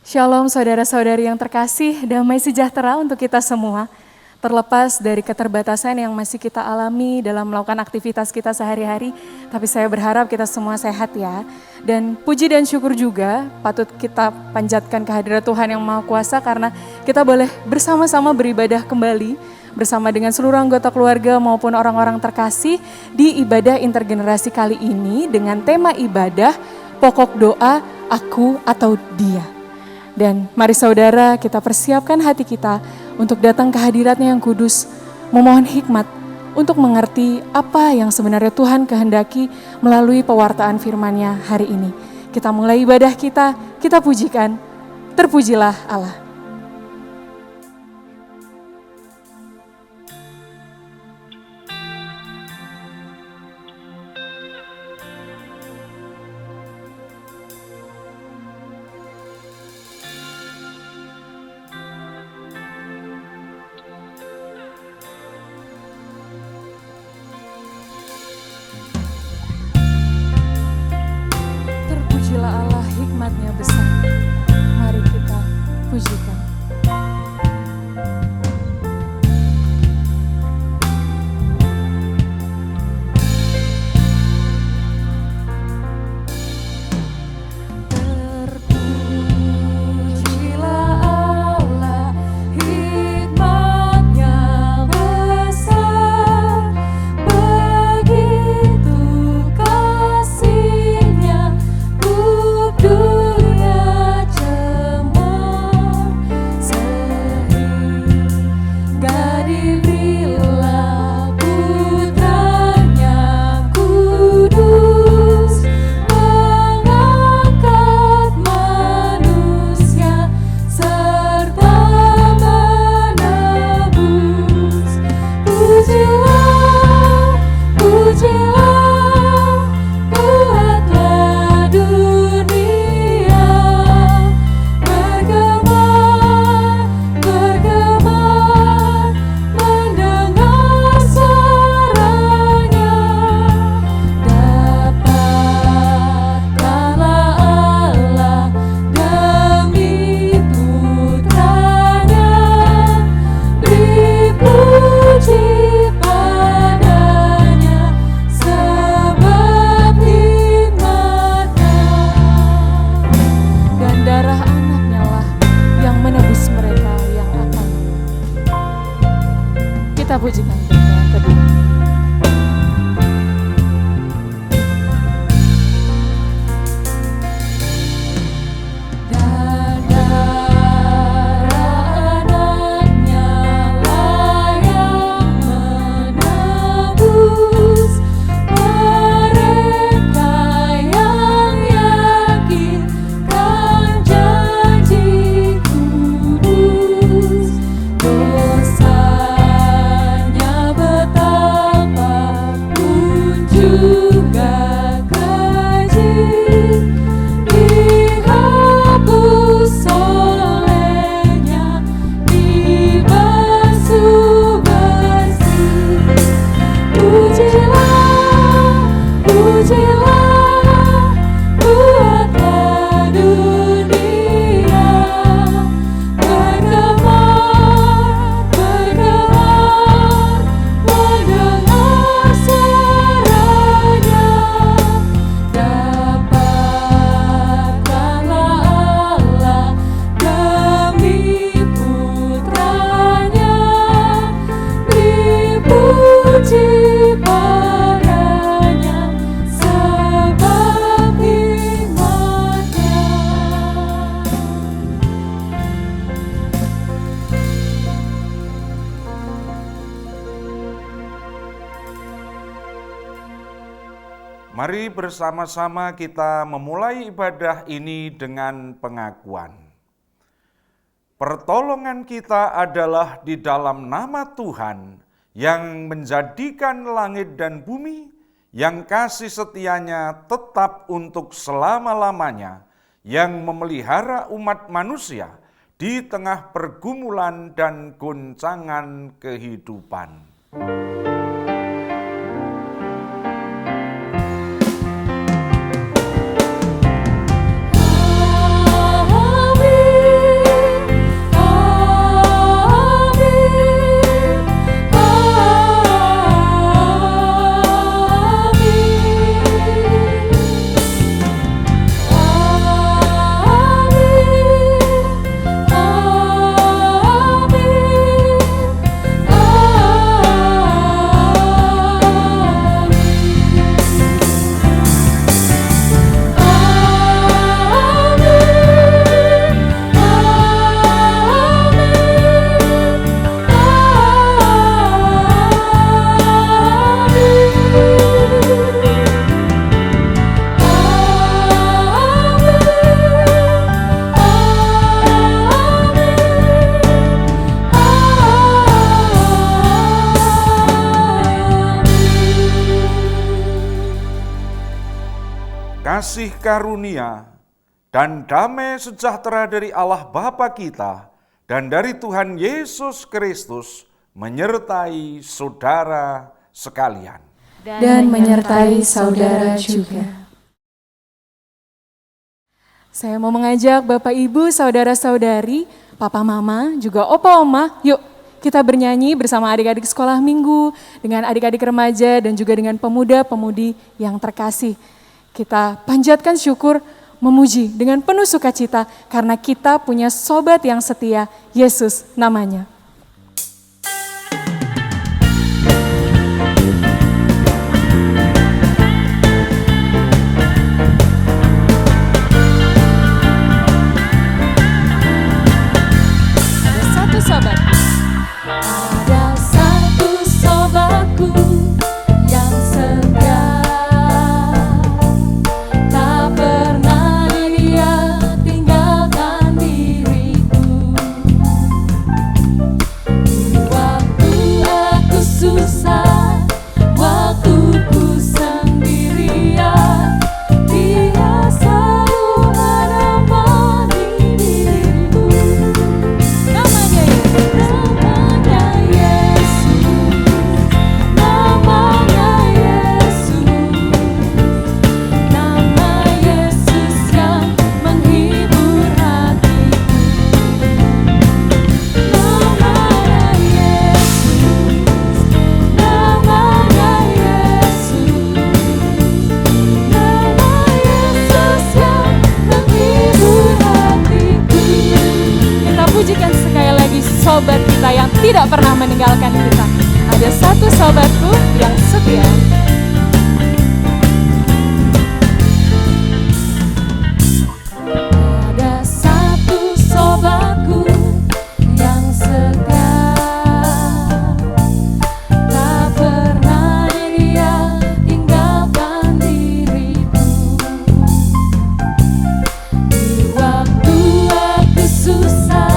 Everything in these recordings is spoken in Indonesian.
Shalom saudara-saudari yang terkasih, damai sejahtera untuk kita semua. Terlepas dari keterbatasan yang masih kita alami dalam melakukan aktivitas kita sehari-hari, tapi saya berharap kita semua sehat ya. Dan puji dan syukur juga patut kita panjatkan kehadirat Tuhan yang Maha Kuasa karena kita boleh bersama-sama beribadah kembali bersama dengan seluruh anggota keluarga maupun orang-orang terkasih di ibadah intergenerasi kali ini dengan tema ibadah pokok doa aku atau dia. Dan mari saudara kita persiapkan hati kita untuk datang ke hadiratnya yang kudus, memohon hikmat untuk mengerti apa yang sebenarnya Tuhan kehendaki melalui pewartaan firman-Nya hari ini. Kita mulai ibadah kita pujikan, terpujilah Allah. Allah hikmat-Nya besar. Mari kita pujikan. Mari bersama-sama kita memulai ibadah ini dengan pengakuan. Pertolongan kita adalah di dalam nama Tuhan yang menjadikan langit dan bumi, yang kasih setianya tetap untuk selama-lamanya, yang memelihara umat manusia di tengah pergumulan dan goncangan kehidupan. Amin. kasih karunia, dan damai sejahtera dari Allah Bapa kita dan dari Tuhan Yesus Kristus menyertai saudara sekalian. Dan menyertai saudara juga. Saya mau mengajak Bapak Ibu, saudara-saudari, Papa Mama, juga Opa Oma, yuk kita bernyanyi bersama adik-adik sekolah minggu, dengan adik-adik remaja dan juga dengan pemuda-pemudi yang terkasih. Kita panjatkan syukur, memuji dengan penuh sukacita karena kita punya sobat yang setia, Yesus namanya. Sobat kita yang tidak pernah meninggalkan kita. Ada satu sobatku yang setia. Ada satu sobatku yang setia. Tak pernah dia tinggalkan diriku. Di waktu aku susah,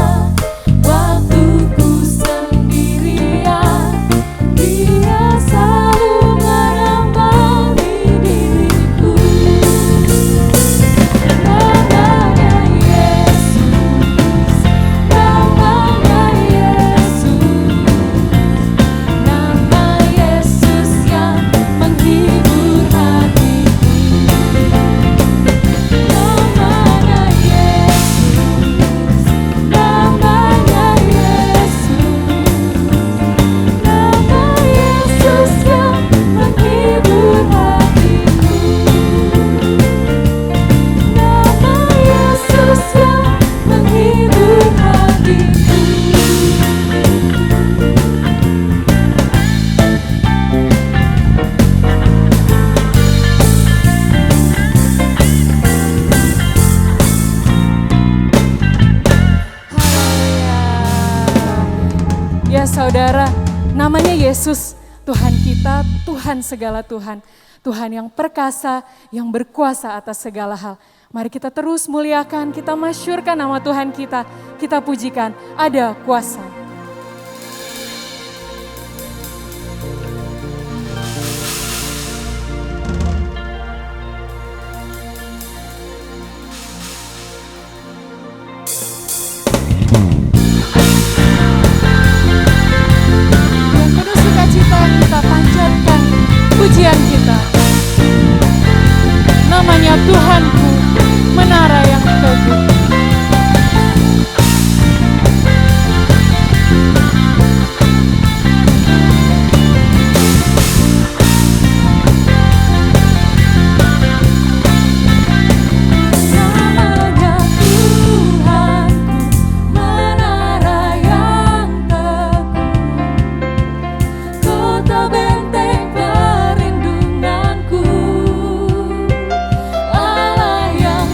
saudara, namanya Yesus, Tuhan kita, Tuhan segala Tuhan. Tuhan yang perkasa, yang berkuasa atas segala hal. Mari kita terus muliakan, kita masyurkan nama Tuhan kita pujikan, ada kuasa. Kita panjatkan pujian kita. Namanya Tuhanku, menara yang teguh. Allah yang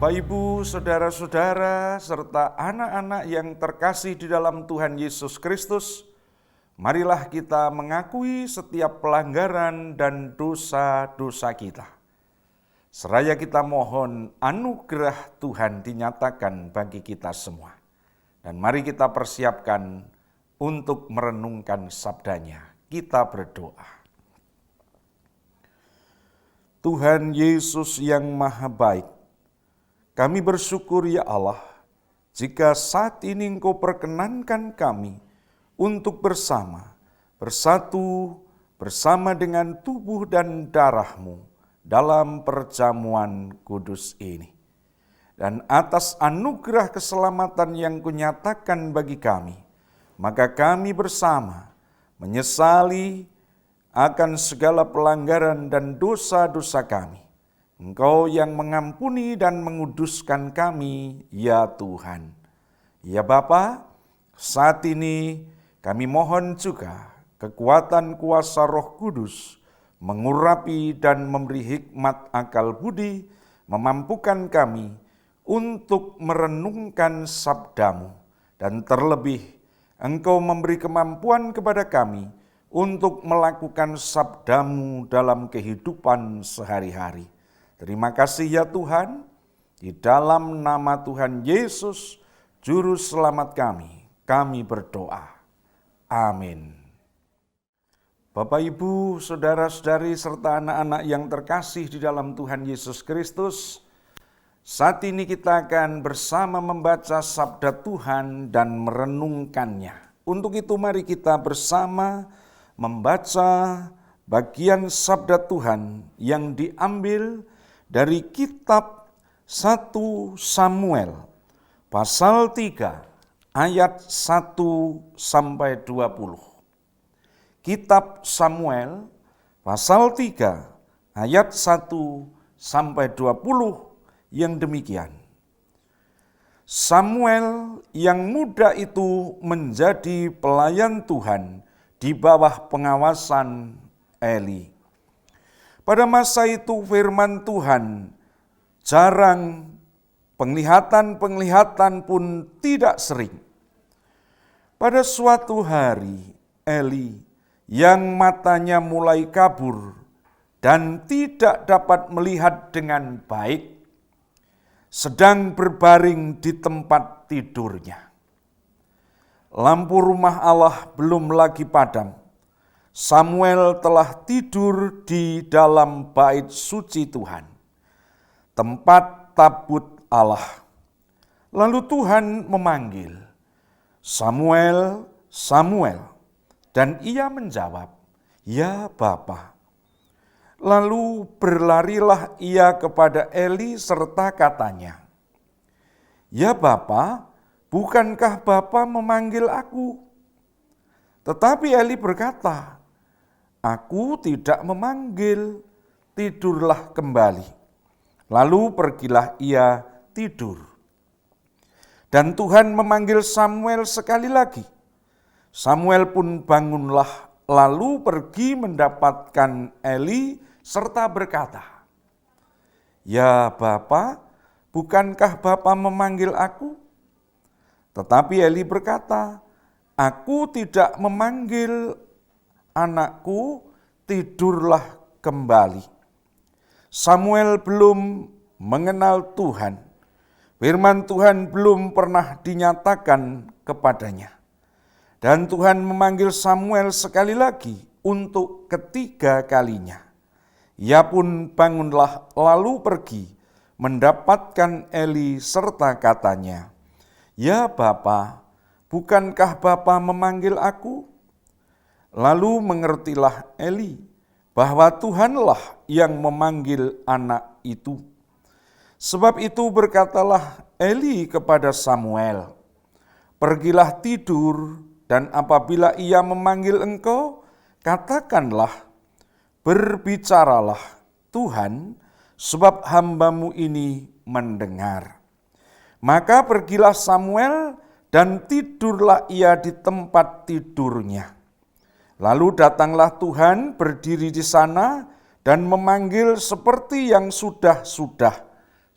Bapak, Ibu, saudara-saudara, serta anak-anak yang terkasih di dalam Tuhan Yesus Kristus, marilah kita mengakui setiap pelanggaran dan dosa-dosa kita. Seraya kita mohon anugerah Tuhan dinyatakan bagi kita semua. Dan mari kita persiapkan untuk merenungkan sabdanya. Kita berdoa. Tuhan Yesus yang Maha Baik, kami bersyukur ya Allah, jika saat ini Engkau perkenankan kami untuk bersatu bersama dengan tubuh dan darah-Mu dalam perjamuan kudus ini. Dan atas anugerah keselamatan yang Kunyatakan bagi kami, maka kami bersama menyesali akan segala pelanggaran dan dosa-dosa kami. Engkau yang mengampuni dan menguduskan kami, ya Tuhan. Ya Bapa, saat ini kami mohon juga kekuatan kuasa Roh Kudus mengurapi dan memberi hikmat akal budi, memampukan kami untuk merenungkan sabda-Mu. Dan terlebih, Engkau memberi kemampuan kepada kami untuk melakukan sabda-Mu dalam kehidupan sehari-hari. Terima kasih ya Tuhan, di dalam nama Tuhan Yesus, Juru Selamat kami berdoa. Amin. Bapak, Ibu, saudara-saudari, serta anak-anak yang terkasih di dalam Tuhan Yesus Kristus, saat ini kita akan bersama membaca sabda Tuhan dan merenungkannya. Untuk itu mari kita bersama membaca bagian sabda Tuhan yang diambil dari kitab 1 Samuel pasal 3 ayat 1 sampai 20. Kitab Samuel pasal 3 ayat 1 sampai 20 yang demikian. Samuel yang muda itu menjadi pelayan Tuhan di bawah pengawasan Eli. Pada masa itu firman Tuhan jarang, penglihatan pun tidak sering. Pada suatu hari Eli yang matanya mulai kabur dan tidak dapat melihat dengan baik, sedang berbaring di tempat tidurnya. Lampu rumah Allah belum lagi padam. Samuel telah tidur di dalam bait suci Tuhan, tempat tabut Allah. Lalu Tuhan memanggil, "Samuel, Samuel." Dan ia menjawab, "Ya Bapa." Lalu berlarilah ia kepada Eli serta katanya, "Ya Bapa, bukankah Bapa memanggil aku?" Tetapi Eli berkata, "Aku tidak memanggil, tidurlah kembali." Lalu pergilah ia tidur. Dan Tuhan memanggil Samuel sekali lagi. Samuel pun bangunlah, lalu pergi mendapatkan Eli serta berkata, "Ya Bapa, bukankah Bapa memanggil aku?" Tetapi Eli berkata, "Aku tidak memanggil, anakku, tidurlah kembali." Samuel belum mengenal Tuhan. Firman Tuhan belum pernah dinyatakan kepadanya. Dan Tuhan memanggil Samuel sekali lagi untuk ketiga kalinya. Ia pun bangunlah lalu pergi mendapatkan Eli serta katanya, "Ya Bapa, bukankah Bapa memanggil aku?" Lalu mengertilah Eli bahwa Tuhanlah yang memanggil anak itu. Sebab itu berkatalah Eli kepada Samuel, "Pergilah tidur, dan apabila ia memanggil engkau, katakanlah, berbicaralah Tuhan, sebab hamba-Mu ini mendengar." Maka pergilah Samuel dan tidurlah ia di tempat tidurnya. Lalu datanglah Tuhan berdiri di sana dan memanggil seperti yang sudah-sudah,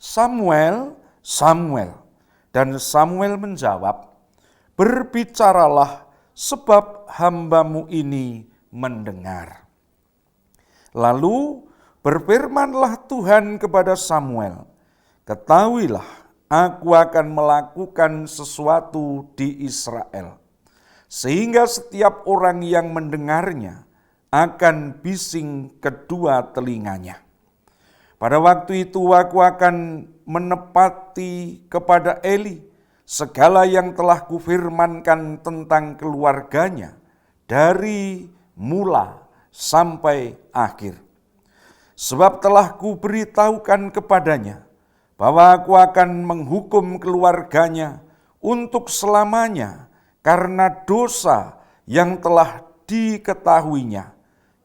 "Samuel, Samuel. Dan Samuel menjawab, berbicaralah sebab hambamu ini mendengar. Lalu berfirmanlah Tuhan kepada Samuel, ketahuilah aku akan melakukan sesuatu di Israel, sehingga setiap orang yang mendengarnya akan bising kedua telinganya. Pada waktu itu aku akan menepati kepada Eli segala yang telah kufirmankan tentang keluarganya dari mula sampai akhir. Sebab telah kuberitahukan kepadanya bahwa aku akan menghukum keluarganya untuk selamanya karena dosa yang telah diketahuinya,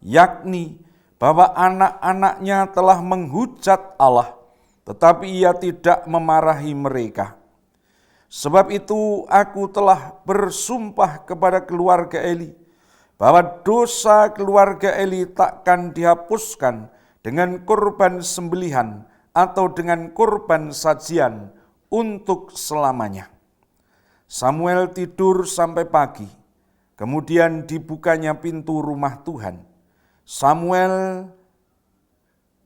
yakni bahwa anak-anaknya telah menghujat Allah, tetapi ia tidak memarahi mereka. Sebab itu aku telah bersumpah kepada keluarga Eli, bahwa dosa keluarga Eli takkan dihapuskan dengan korban sembelihan atau dengan korban sajian untuk selamanya. Samuel tidur sampai pagi, kemudian dibukanya pintu rumah Tuhan. Samuel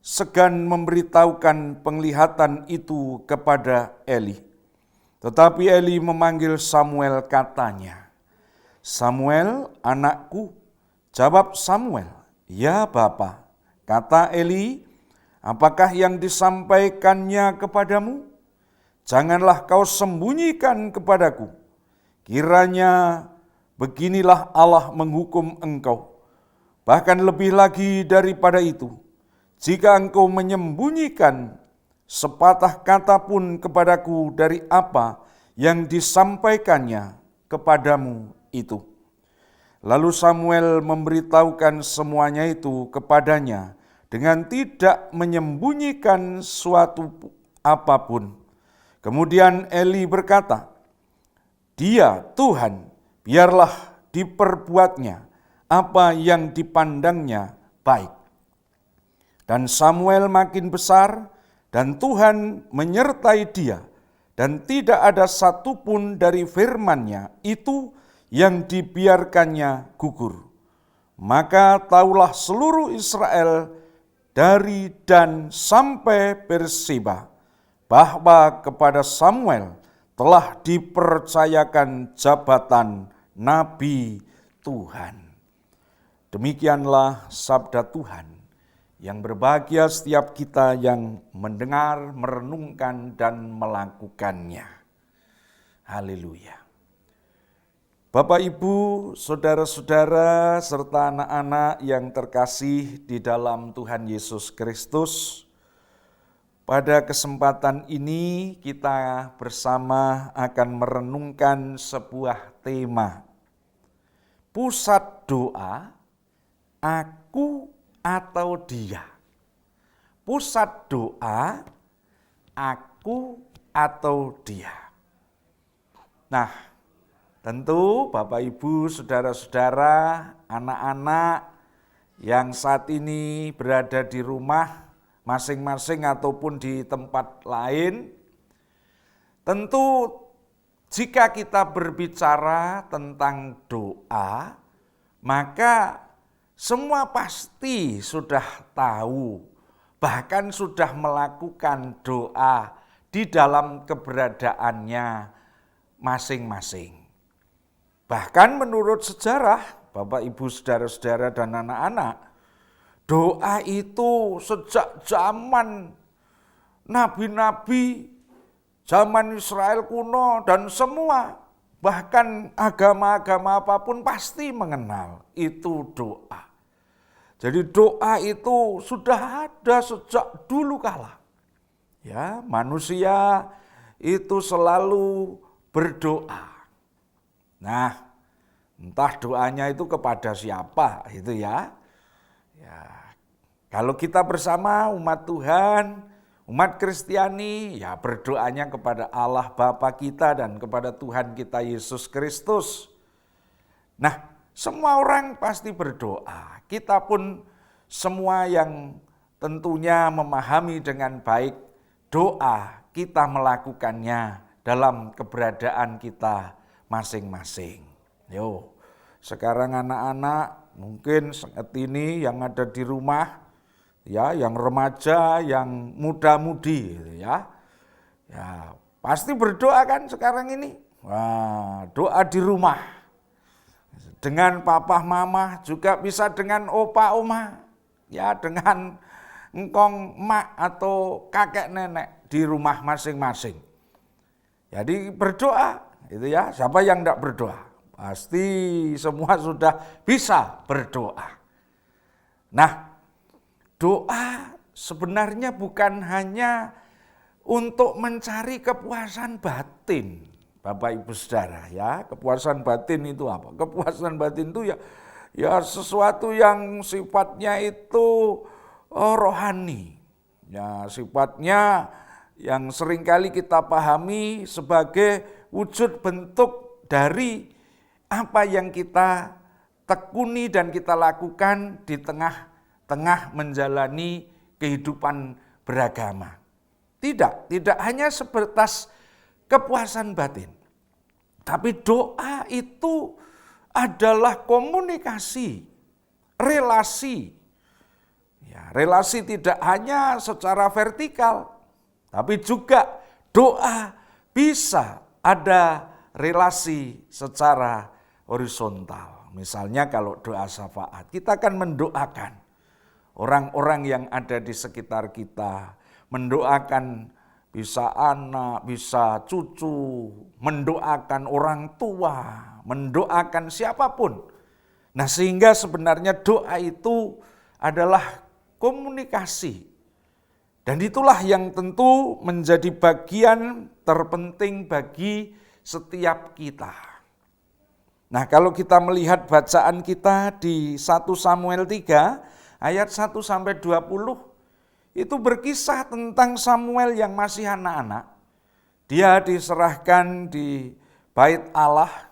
segan memberitahukan penglihatan itu kepada Eli. Tetapi Eli memanggil Samuel, katanya, Samuel, anakku. Jawab Samuel, ya Bapa. Kata Eli, apakah yang disampaikannya kepadamu? Janganlah kau sembunyikan kepadaku. Kiranya beginilah Allah menghukum engkau. Bahkan lebih lagi daripada itu, jika engkau menyembunyikan sepatah kata pun kepadaku dari apa yang disampaikannya kepadamu itu. Lalu Samuel memberitahukan semuanya itu kepadanya dengan tidak menyembunyikan suatu apapun. Kemudian Eli berkata, dia Tuhan, biarlah diperbuatnya apa yang dipandangnya baik. Dan Samuel makin besar, dan Tuhan menyertai dia, dan tidak ada satupun dari firman-Nya itu yang dibiarkannya gugur. Maka taulah seluruh Israel dari Dan sampai Berseba, bahwa kepada Samuel telah dipercayakan jabatan Nabi Tuhan. Demikianlah sabda Tuhan, yang berbahagia setiap kita yang mendengar, merenungkan, dan melakukannya. Haleluya. Bapak, Ibu, saudara-saudara, serta anak-anak yang terkasih di dalam Tuhan Yesus Kristus, pada kesempatan ini kita bersama akan merenungkan sebuah tema. Pusat doa, aku atau dia. Pusat doa, aku atau dia. Nah, tentu Bapak Ibu, saudara-saudara, anak-anak yang saat ini berada di rumah masing-masing ataupun di tempat lain, tentu jika kita berbicara tentang doa, maka semua pasti sudah tahu, bahkan sudah melakukan doa di dalam keberadaannya masing-masing. Bahkan menurut sejarah, Bapak, Ibu, saudara-saudara, dan anak-anak, doa itu sejak zaman nabi-nabi, zaman Israel kuno, dan semua, bahkan agama-agama apapun pasti mengenal itu doa. Jadi doa itu sudah ada sejak dulu kala. Ya, manusia itu selalu berdoa. Nah, entah doanya itu kepada siapa itu ya. Ya, kalau kita bersama umat Tuhan, umat Kristiani, ya berdoanya kepada Allah Bapa kita dan kepada Tuhan kita Yesus Kristus. Nah, semua orang pasti berdoa. Kita pun semua yang tentunya memahami dengan baik doa, kita melakukannya dalam keberadaan kita masing-masing. Yo, sekarang anak-anak mungkin saat ini yang ada di rumah, ya, yang remaja, yang muda-mudi, gitu ya. Ya, pasti berdoa kan sekarang ini. Wah, doa di rumah. Dengan papa mama, juga bisa dengan opa oma, ya, dengan engkong mak atau kakek nenek di rumah masing-masing. Jadi berdoa, itu ya. Siapa yang tidak berdoa? Pasti semua sudah bisa berdoa. Nah, doa sebenarnya bukan hanya untuk mencari kepuasan batin. Bapak Ibu Saudara, ya, kepuasan batin itu apa? Kepuasan batin itu ya sesuatu yang sifatnya itu rohani. Ya, sifatnya yang seringkali kita pahami sebagai wujud bentuk dari apa yang kita tekuni dan kita lakukan di tengah menjalani kehidupan beragama. Tidak hanya sebatas kepuasan batin. Tapi doa itu adalah komunikasi, relasi. Ya, relasi tidak hanya secara vertikal, tapi juga doa bisa ada relasi secara horizontal. Misalnya kalau doa syafaat, kita akan mendoakan orang-orang yang ada di sekitar kita, mendoakan bisa anak, bisa cucu, mendoakan orang tua, mendoakan siapapun. Nah, sehingga sebenarnya doa itu adalah komunikasi. Dan itulah yang tentu menjadi bagian terpenting bagi setiap kita. Nah, kalau kita melihat bacaan kita di 1 Samuel 3 ayat 1 sampai 20, itu berkisah tentang Samuel yang masih anak-anak. Dia diserahkan di bait Allah,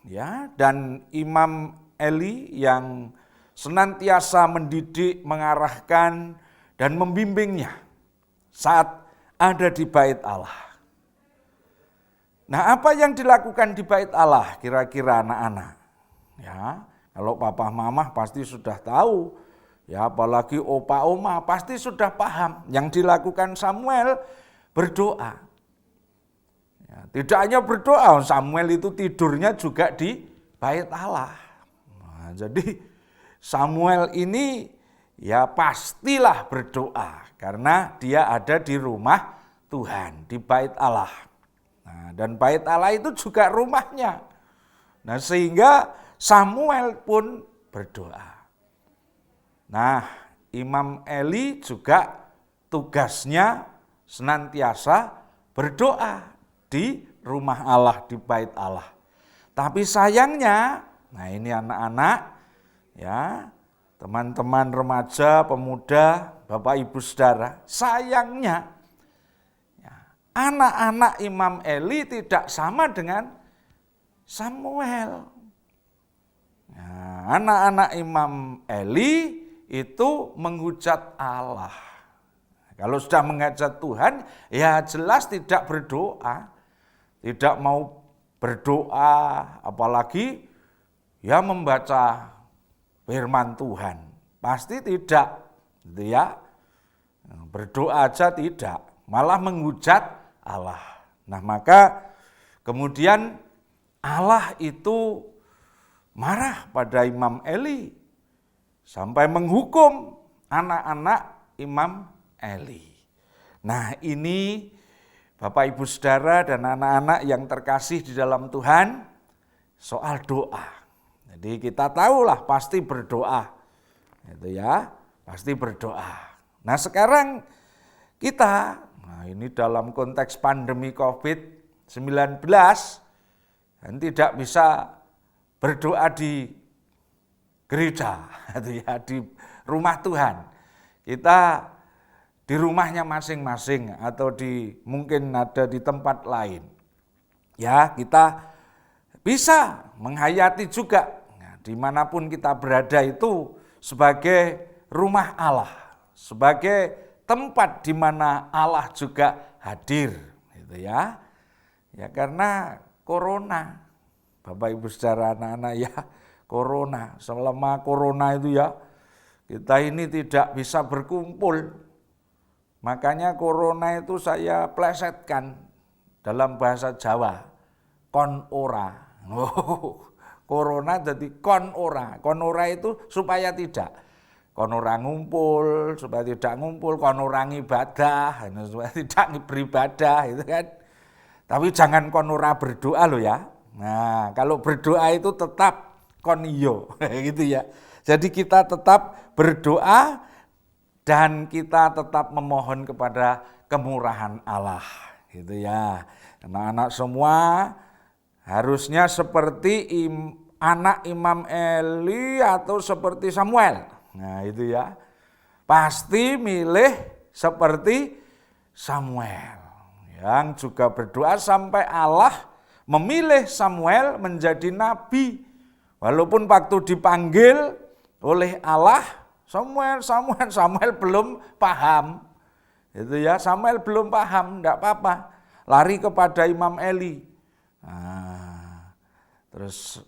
ya, dan Imam Eli yang senantiasa mendidik, mengarahkan, dan membimbingnya saat ada di bait Allah. Nah, apa yang dilakukan di bait Allah kira-kira anak-anak? Ya, kalau papa mama pasti sudah tahu. Ya, apalagi opa oma pasti sudah paham yang dilakukan Samuel berdoa. Ya, tidak hanya berdoa, Samuel itu tidurnya juga di bait Allah. Nah, jadi Samuel ini ya pastilah berdoa karena dia ada di rumah Tuhan, di bait Allah. Nah, dan bait Allah itu juga rumahnya. Nah, sehingga Samuel pun berdoa. Nah, Imam Eli juga tugasnya senantiasa berdoa di rumah Allah, di bait Allah. Tapi sayangnya, nah ini anak-anak, ya, teman-teman remaja, pemuda, Bapak Ibu Saudara, sayangnya ya, anak-anak Imam Eli tidak sama dengan Samuel. Nah, anak-anak Imam Eli itu menghujat Allah. Kalau sudah menghujat Tuhan, ya jelas tidak berdoa. Tidak mau berdoa, apalagi ya membaca firman Tuhan. Pasti tidak, gitu ya. Berdoa aja tidak, malah menghujat Allah. Nah, maka kemudian Allah itu marah pada Imam Eli sampai menghukum anak-anak Imam Eli. Nah, ini Bapak Ibu Saudara dan anak-anak yang terkasih di dalam Tuhan, soal doa. Jadi kita tahulah pasti berdoa. Itu ya, pasti berdoa. Nah, sekarang kita, nah ini dalam konteks pandemi COVID-19 dan tidak bisa berdoa di gereja, ya, di rumah Tuhan. Kita di rumahnya masing-masing atau mungkin ada di tempat lain. Ya, kita bisa menghayati juga, nah, dimanapun kita berada itu sebagai rumah Allah, sebagai tempat di mana Allah juga hadir, gitu ya. Ya karena corona, Bapak Ibu saudara anak-anak ya, corona. Selama corona itu ya, kita ini tidak bisa berkumpul. Makanya corona itu saya plesetkan dalam bahasa Jawa, kon ora. Corona jadi kon ora. Kon ora itu supaya tidak. Kon ora ngumpul, supaya tidak ngumpul. Kon ora ibadah, supaya tidak beribadah, itu kan. Tapi jangan kon ora berdoa loh ya. Nah, kalau berdoa itu tetap kon iyo, gitu ya. Jadi kita tetap berdoa dan kita tetap memohon kepada kemurahan Allah, gitu ya. Anak-anak semua harusnya seperti anak Imam Eli atau seperti Samuel. Nah itu ya, pasti milih seperti Samuel yang juga berdoa sampai Allah memilih Samuel menjadi nabi. Walaupun waktu dipanggil oleh Allah, Samuel belum paham. Itu ya, Samuel belum paham, enggak apa-apa. Lari kepada Imam Eli. Nah, terus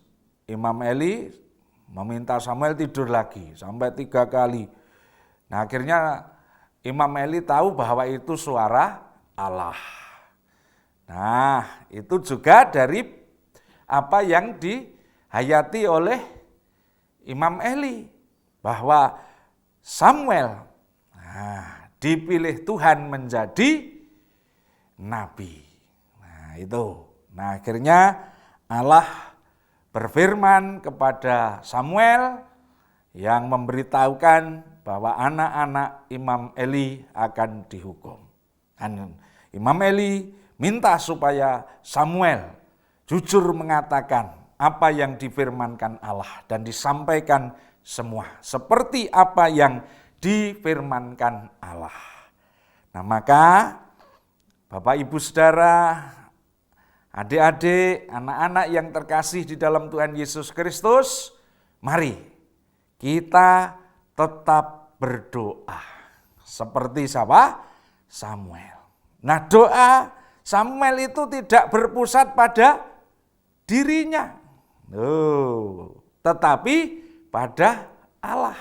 Imam Eli meminta Samuel tidur lagi sampai 3 kali. Nah, akhirnya Imam Eli tahu bahwa itu suara Allah. Nah, itu juga dari apa yang dihayati oleh Imam Eli, bahwa Samuel dipilih Tuhan menjadi nabi. Nah, itu. Nah, akhirnya Allah berfirman kepada Samuel yang memberitahukan bahwa anak-anak Imam Eli akan dihukum. Dan Imam Eli minta supaya Samuel jujur mengatakan apa yang difirmankan Allah dan disampaikan semua seperti apa yang difirmankan Allah. Nah, maka Bapak Ibu Saudara, adik-adik, anak-anak yang terkasih di dalam Tuhan Yesus Kristus, mari kita tetap berdoa seperti siapa? Samuel. Nah, doa Samuel itu tidak berpusat pada dirinya, tetapi pada Allah.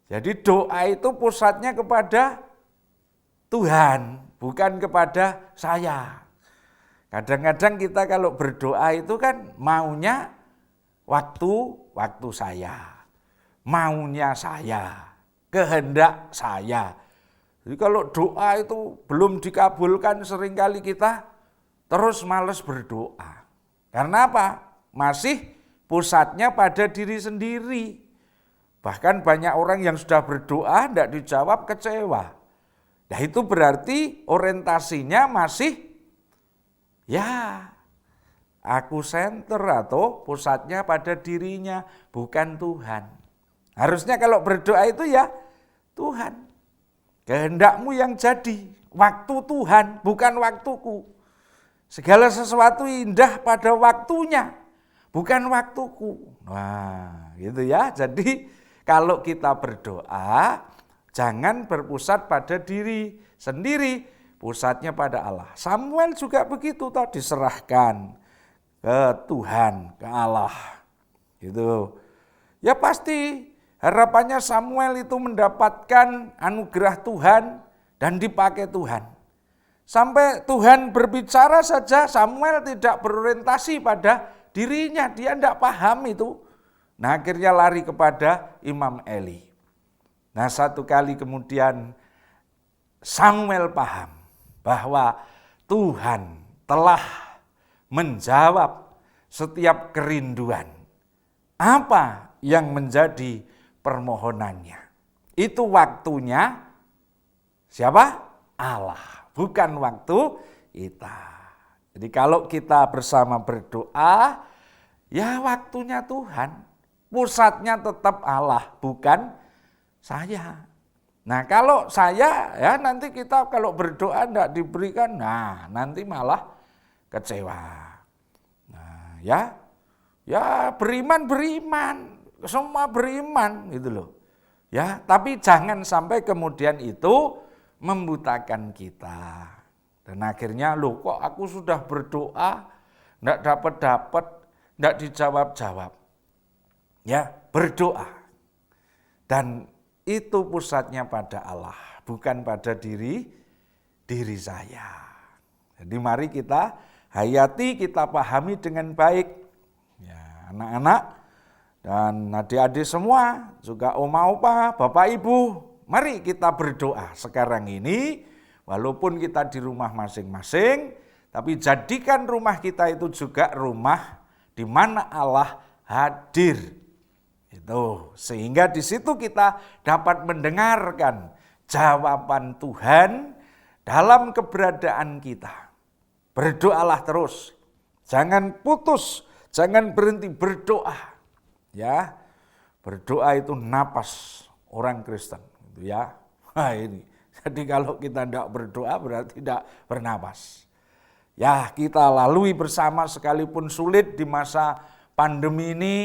Jadi doa itu pusatnya kepada Tuhan, bukan kepada saya. Kadang-kadang kita kalau berdoa itu kan maunya waktu saya, maunya saya, kehendak saya. Jadi kalau doa itu belum dikabulkan, seringkali kita terus malas berdoa. Karena apa? Masih pusatnya pada diri sendiri. Bahkan banyak orang yang sudah berdoa tidak dijawab, kecewa. Nah itu berarti orientasinya masih aku center atau pusatnya pada dirinya, bukan Tuhan. Harusnya kalau berdoa itu ya Tuhan, kehendakmu yang jadi, waktu Tuhan bukan waktuku. Segala sesuatu indah pada waktunya, bukan waktuku. Nah gitu ya, jadi kalau kita berdoa jangan berpusat pada diri sendiri, pusatnya pada Allah. Samuel juga begitu, tadi diserahkan ke Tuhan, ke Allah. Gitu. Ya pasti harapannya Samuel itu mendapatkan anugerah Tuhan dan dipakai Tuhan. Sampai Tuhan berbicara saja Samuel tidak berorientasi pada dirinya, dia tidak paham itu. Nah akhirnya lari kepada Imam Eli. Nah satu kali kemudian Samuel paham bahwa Tuhan telah menjawab setiap kerinduan. Apa yang menjadi permohonannya? Itu waktunya siapa? Allah, bukan waktu kita. Jadi kalau kita bersama berdoa, ya waktunya Tuhan. Pusatnya tetap Allah, bukan saya. Nah kalau saya, ya nanti kita kalau berdoa tidak diberikan, nah nanti malah kecewa. Nah ya beriman, semua beriman gitu loh. Ya, tapi jangan sampai kemudian itu membutakan kita. Dan akhirnya, loh kok aku sudah berdoa, enggak dapat-dapat, enggak dijawab-jawab. Ya, berdoa. Dan itu pusatnya pada Allah, bukan pada diri saya. Jadi mari kita hayati, kita pahami dengan baik. Ya, anak-anak dan adik-adik semua, juga oma opa, bapak ibu, mari kita berdoa sekarang ini, walaupun kita di rumah masing-masing, tapi jadikan rumah kita itu juga rumah di mana Allah hadir. Itu sehingga di situ kita dapat mendengarkan jawaban Tuhan dalam keberadaan kita. Berdoalah terus, jangan putus, jangan berhenti berdoa. Ya, berdoa itu napas orang Kristen, gitu ya. Nah, ini. Jadi kalau kita tidak berdoa berarti tidak bernapas. Ya, kita lalui bersama sekalipun sulit di masa pandemi ini.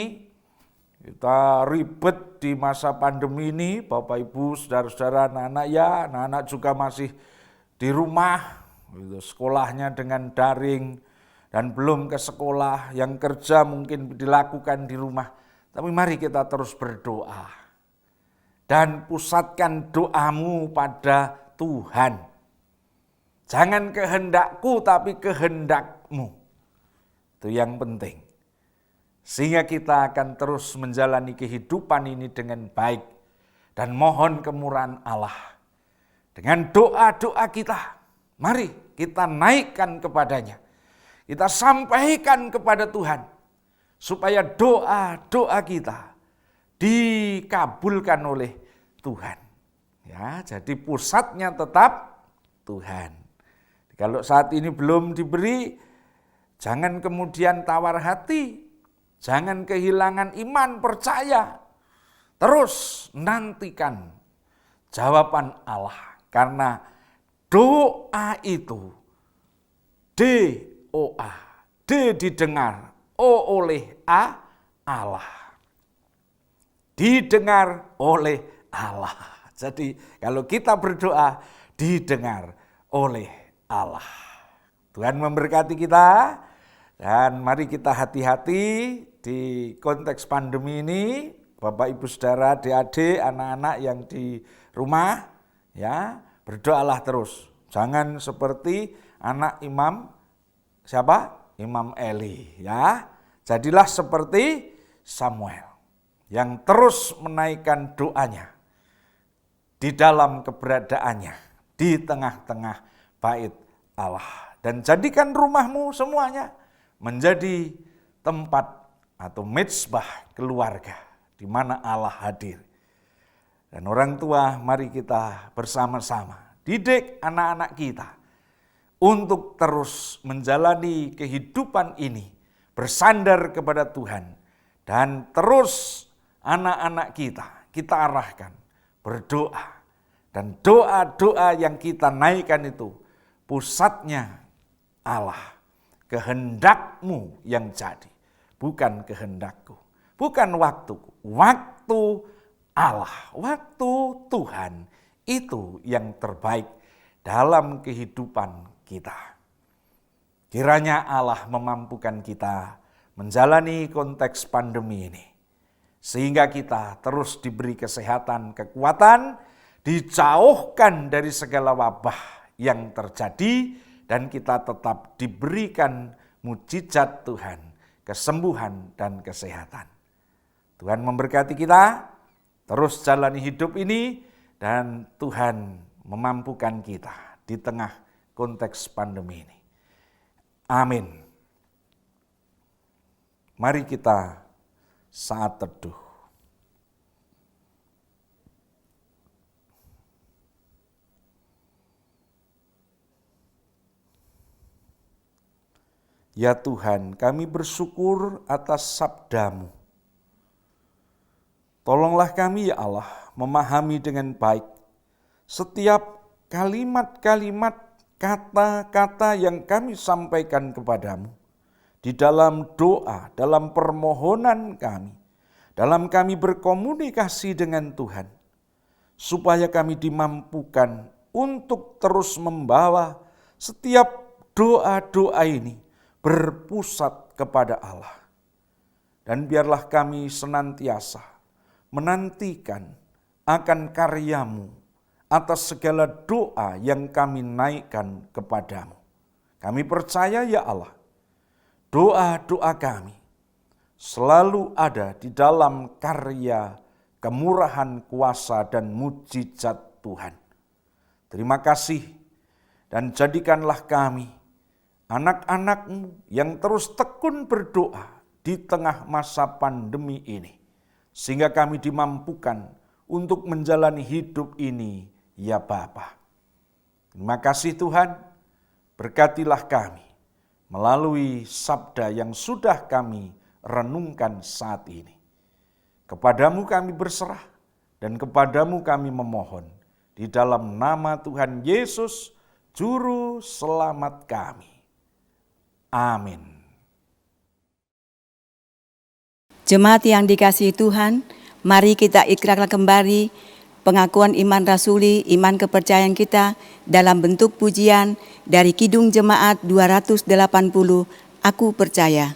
Kita ribet di masa pandemi ini, Bapak Ibu, saudara-saudara, anak-anak ya, anak-anak juga masih di rumah, gitu, sekolahnya dengan daring dan belum ke sekolah, yang kerja mungkin dilakukan di rumah. Tapi mari kita terus berdoa dan pusatkan doamu pada Tuhan. Jangan kehendakku tapi kehendakmu. Itu yang penting. Sehingga kita akan terus menjalani kehidupan ini dengan baik. Dan mohon kemurahan Allah. Dengan doa-doa kita, mari kita naikkan kepadanya. Kita sampaikan kepada Tuhan. Supaya doa-doa kita dikabulkan oleh Tuhan. Ya, jadi pusatnya tetap Tuhan. Kalau saat ini belum diberi, jangan kemudian tawar hati. Jangan kehilangan iman, percaya. Terus nantikan jawaban Allah. Karena doa itu D-O-A. D didengar. O oleh Allah. Didengar oleh Allah. Jadi kalau kita berdoa didengar oleh Allah. Tuhan memberkati kita. Dan mari kita hati-hati di konteks pandemi ini, Bapak Ibu Saudara, adik-adik, anak-anak yang di rumah, ya, berdoalah terus. Jangan seperti anak Imam siapa? Imam Eli, ya. Jadilah seperti Samuel yang terus menaikkan doanya di dalam keberadaannya di tengah-tengah bait Allah. Dan jadikan rumahmu semuanya menjadi tempat atau mezbah keluarga di mana Allah hadir. Dan orang tua, mari kita bersama-sama didik anak-anak kita untuk terus menjalani kehidupan ini bersandar kepada Tuhan. Dan terus anak-anak kita arahkan berdoa. Dan doa-doa yang kita naikkan itu pusatnya Allah. Kehendakmu yang jadi, bukan kehendakku, bukan waktuku. Waktu Allah, waktu Tuhan itu yang terbaik dalam kehidupan kita. Kiranya Allah memampukan kita menjalani konteks pandemi ini, sehingga kita terus diberi kesehatan, kekuatan, dijauhkan dari segala wabah yang terjadi, dan kita tetap diberikan mujizat Tuhan, kesembuhan dan kesehatan. Tuhan memberkati kita, terus jalani hidup ini, dan Tuhan memampukan kita di tengah konteks pandemi ini. Amin. Mari kita saat teduh. Ya Tuhan, kami bersyukur atas sabda-Mu. Tolonglah kami ya Allah memahami dengan baik setiap kalimat-kalimat, kata-kata yang kami sampaikan kepadamu di dalam doa, dalam permohonan kami, dalam kami berkomunikasi dengan Tuhan. supaya kami dimampukan untuk terus membawa setiap doa-doa ini berpusat kepada Allah. Dan biarlah kami senantiasa menantikan akan karya-Mu atas segala doa yang kami naikkan kepadamu. Kami percaya ya Allah, doa-doa kami selalu ada di dalam karya, kemurahan, kuasa, dan mujizat Tuhan. Terima kasih, dan jadikanlah kami anak-anak-Mu yang terus tekun berdoa di tengah masa pandemi ini, sehingga kami dimampukan untuk menjalani hidup ini, ya Bapa. Terima kasih Tuhan, berkatilah kami melalui sabda yang sudah kami renungkan saat ini. Kepadamu kami berserah dan kepadamu kami memohon di dalam nama Tuhan Yesus, Juru Selamat kami. Amin. Jemaat yang dikasihi Tuhan, mari kita ikrarkan kembali pengakuan iman rasuli, iman kepercayaan kita dalam bentuk pujian dari Kidung Jemaat 280, Aku Percaya.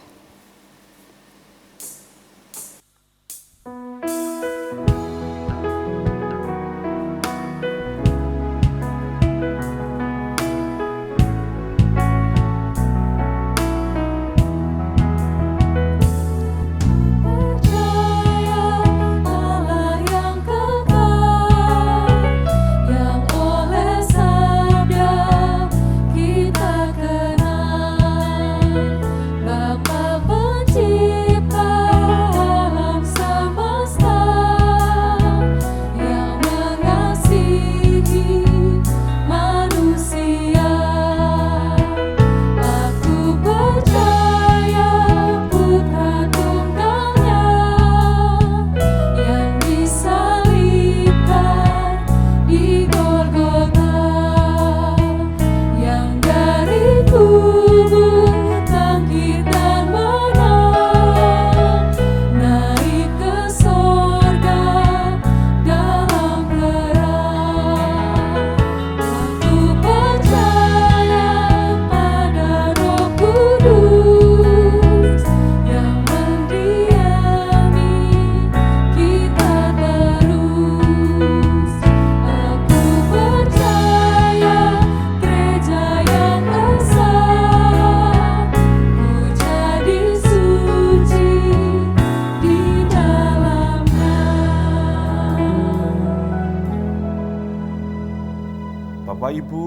Bapak, Ibu,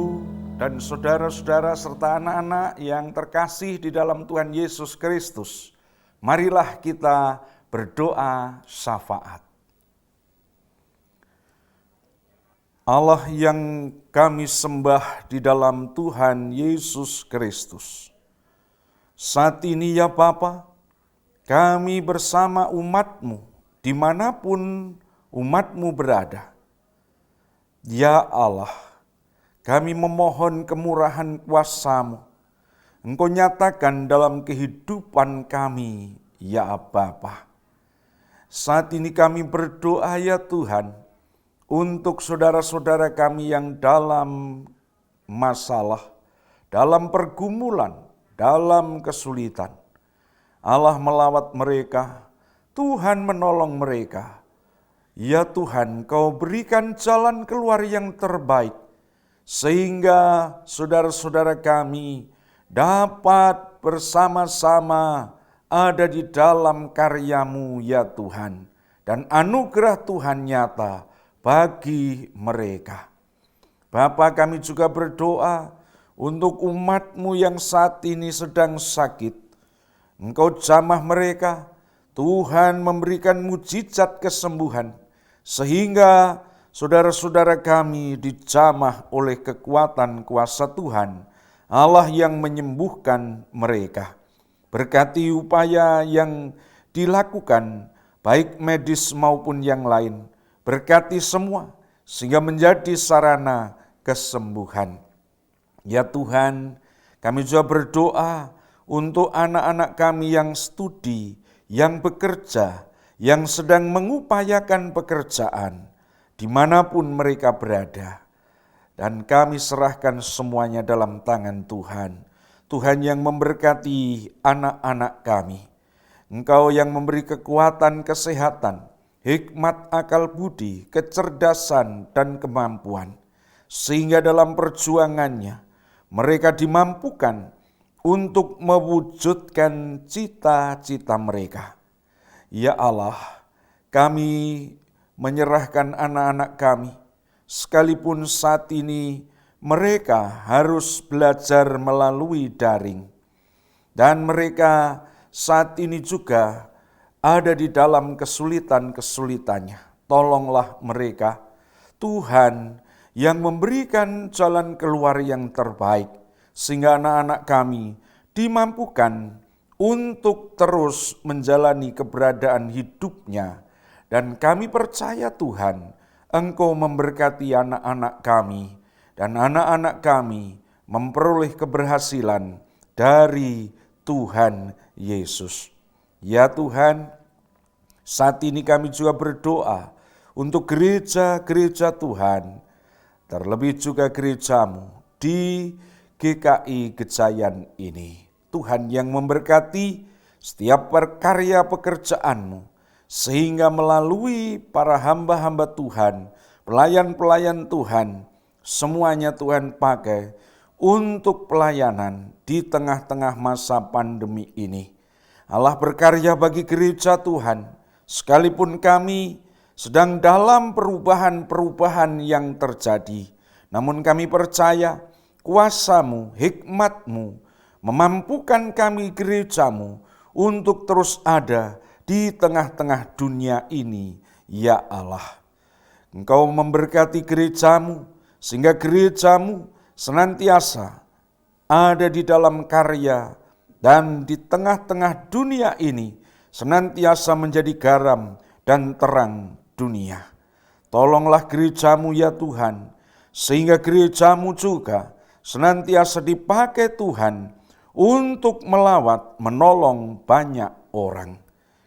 dan saudara-saudara serta anak-anak yang terkasih di dalam Tuhan Yesus Kristus, marilah kita berdoa syafaat. Allah yang kami sembah di dalam Tuhan Yesus Kristus, saat ini ya Bapa, kami bersama umat-Mu dimanapun umat-Mu berada. Ya Allah, kami memohon kemurahan kuasa-Mu, Engkau nyatakan dalam kehidupan kami, ya Bapa. Saat ini kami berdoa ya Tuhan, untuk saudara-saudara kami yang dalam masalah, dalam pergumulan, dalam kesulitan. Allah melawat mereka, Tuhan menolong mereka. Ya Tuhan, Kau berikan jalan keluar yang terbaik, sehingga saudara-saudara kami dapat bersama-sama ada di dalam karya-Mu ya Tuhan. Dan anugerah Tuhan nyata bagi mereka. Bapa, kami juga berdoa untuk umat-Mu yang saat ini sedang sakit. Engkau jamah mereka, Tuhan memberikan mujizat kesembuhan, sehingga saudara-saudara kami dijamah oleh kekuatan kuasa Tuhan, Allah yang menyembuhkan mereka. Berkati upaya yang dilakukan, baik medis maupun yang lain. Berkati semua, sehingga menjadi sarana kesembuhan. Ya Tuhan, kami juga berdoa untuk anak-anak kami yang studi, yang bekerja, yang sedang mengupayakan pekerjaan. dimanapun mereka berada. Dan kami serahkan semuanya dalam tangan Tuhan. Tuhan yang memberkati anak-anak kami. Engkau yang memberi kekuatan, kesehatan, hikmat, akal budi, kecerdasan, dan kemampuan. Sehingga dalam perjuangannya mereka dimampukan untuk mewujudkan cita-cita mereka. Ya Allah, kami menyerahkan anak-anak kami, sekalipun saat ini mereka harus belajar melalui daring. Dan mereka saat ini juga ada di dalam kesulitan-kesulitannya. Tolonglah mereka, Tuhan, yang memberikan jalan keluar yang terbaik, sehingga anak-anak kami dimampukan untuk terus menjalani keberadaan hidupnya. Dan kami percaya Tuhan, Engkau memberkati anak-anak kami, dan anak-anak kami memperoleh keberhasilan dari Tuhan Yesus. Ya Tuhan, saat ini kami juga berdoa untuk gereja-gereja Tuhan, terlebih juga gerejamu di GKI Gejayan ini. Tuhan yang memberkati setiap karya pekerjaanmu, sehingga melalui para hamba-hamba Tuhan, pelayan-pelayan Tuhan, semuanya Tuhan pakai untuk pelayanan di tengah-tengah masa pandemi ini. Allah berkarya bagi gereja Tuhan, sekalipun kami sedang dalam perubahan-perubahan yang terjadi. Namun kami percaya kuasa-Mu, hikmat-Mu, memampukan kami gereja-Mu untuk terus ada di tengah-tengah dunia ini, ya Allah. Engkau memberkati gereja-Mu, sehingga gereja-Mu senantiasa ada di dalam karya dan di tengah-tengah dunia ini senantiasa menjadi garam dan terang dunia. Tolonglah gereja-Mu ya Tuhan, sehingga gereja-Mu juga senantiasa dipakai Tuhan untuk melawat, menolong banyak orang.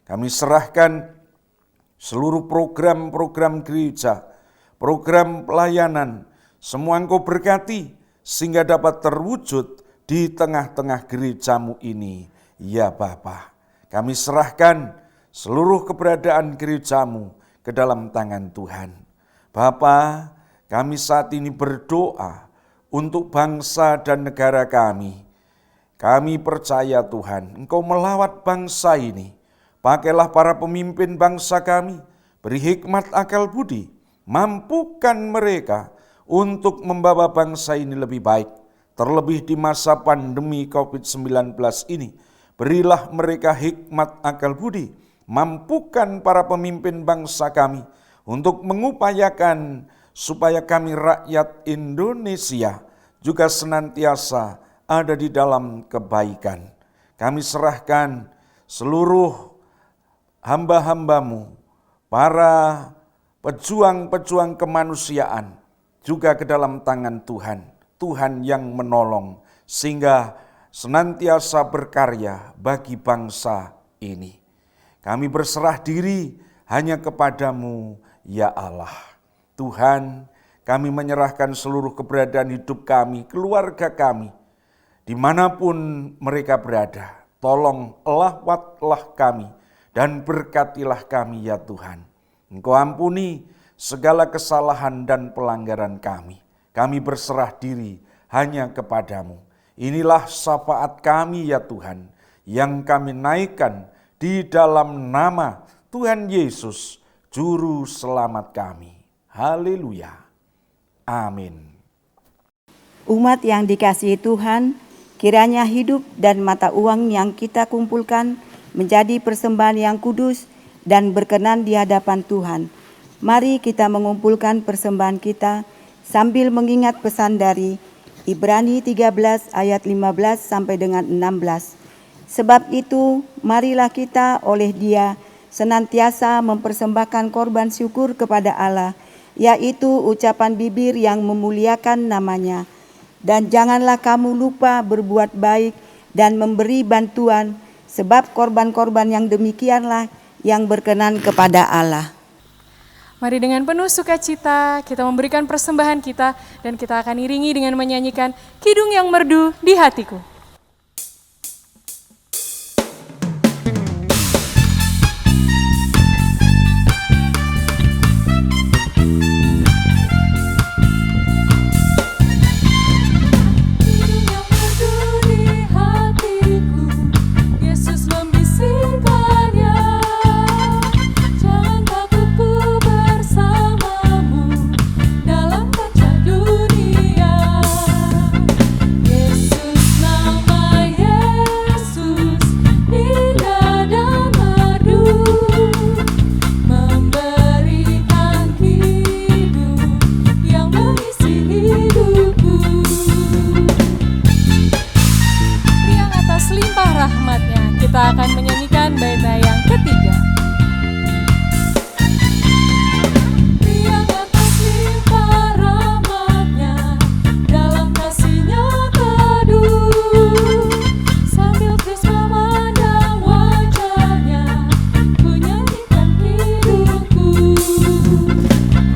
Kami serahkan seluruh program-program gereja, program pelayanan, semua Engkau berkati sehingga dapat terwujud di tengah-tengah gereja-Mu ini. Ya Bapa, kami serahkan seluruh keberadaan gereja-Mu ke dalam tangan Tuhan. Bapa, kami saat ini berdoa untuk bangsa dan negara kami. Kami percaya Tuhan, Engkau melawat bangsa ini. Pakailah para pemimpin bangsa kami, beri hikmat akal budi, mampukan mereka untuk membawa bangsa ini lebih baik. Terlebih di masa pandemi COVID-19 ini, berilah mereka hikmat akal budi, mampukan para pemimpin bangsa kami untuk mengupayakan supaya kami rakyat Indonesia juga senantiasa ada di dalam kebaikan. Kami serahkan seluruh hamba-hamba-Mu, para pejuang-pejuang kemanusiaan juga ke dalam tangan Tuhan. Tuhan yang menolong sehingga senantiasa berkarya bagi bangsa ini. Kami berserah diri hanya kepadamu ya Allah. Tuhan, kami menyerahkan seluruh keberadaan hidup kami, keluarga kami, dimanapun mereka berada. Tolong lawatlah kami dan berkatilah kami ya Tuhan. Engkau ampuni segala kesalahan dan pelanggaran kami. Kami berserah diri hanya kepadamu. Inilah syafaat kami ya Tuhan, yang kami naikkan di dalam nama Tuhan Yesus, Juru Selamat kami. Haleluya. Amin. Umat yang dikasihi Tuhan, kiranya hidup dan mata uang yang kita kumpulkan menjadi persembahan yang kudus dan berkenan di hadapan Tuhan. Mari kita mengumpulkan persembahan kita sambil mengingat pesan dari Ibrani 13 ayat 15 sampai dengan 16. Sebab itu, marilah kita oleh Dia senantiasa mempersembahkan korban syukur kepada Allah, yaitu ucapan bibir yang memuliakan namanya. Dan janganlah kamu lupa berbuat baik dan memberi bantuan, sebab korban-korban yang demikianlah yang berkenan kepada Allah. Mari dengan penuh sukacita kita memberikan persembahan kita dan kita akan iringi dengan menyanyikan Kidung yang Merdu di Hatiku. Kita akan menyanyikan baitnya yang ketiga. Yang atas limpah rahmatnya, dalam kasihnya teduh, sambil terus memandang wajahnya, ku nyanyikan hidupku.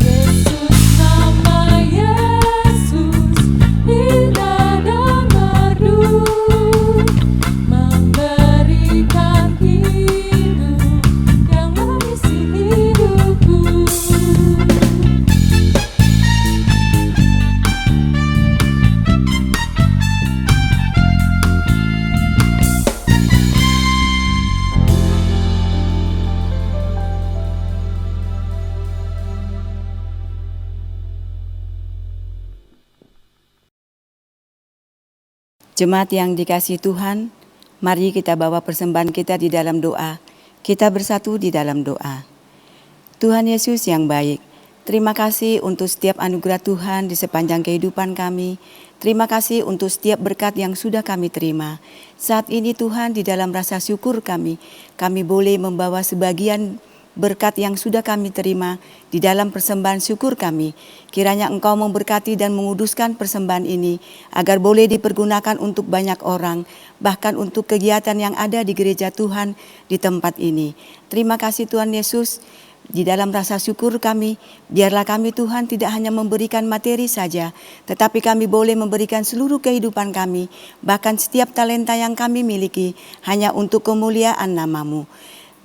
Yesus, nama Yesus, indah dan merdu, Jemaat yang dikasihi Tuhan, mari kita bawa persembahan kita di dalam doa. Kita bersatu di dalam doa. Tuhan Yesus yang baik, terima kasih untuk setiap anugerah Tuhan di sepanjang kehidupan kami. Terima kasih untuk setiap berkat yang sudah kami terima. Saat ini Tuhan, di dalam rasa syukur kami boleh membawa sebagian berkat yang sudah kami terima di dalam persembahan syukur kami. Kiranya Engkau memberkati dan menguduskan persembahan ini agar boleh dipergunakan untuk banyak orang, bahkan untuk kegiatan yang ada di gereja Tuhan di tempat ini. Terima kasih Tuhan Yesus. Di dalam rasa syukur kami, biarlah kami Tuhan tidak hanya memberikan materi saja, tetapi kami boleh memberikan seluruh kehidupan kami, bahkan setiap talenta yang kami miliki hanya untuk kemuliaan nama-Mu.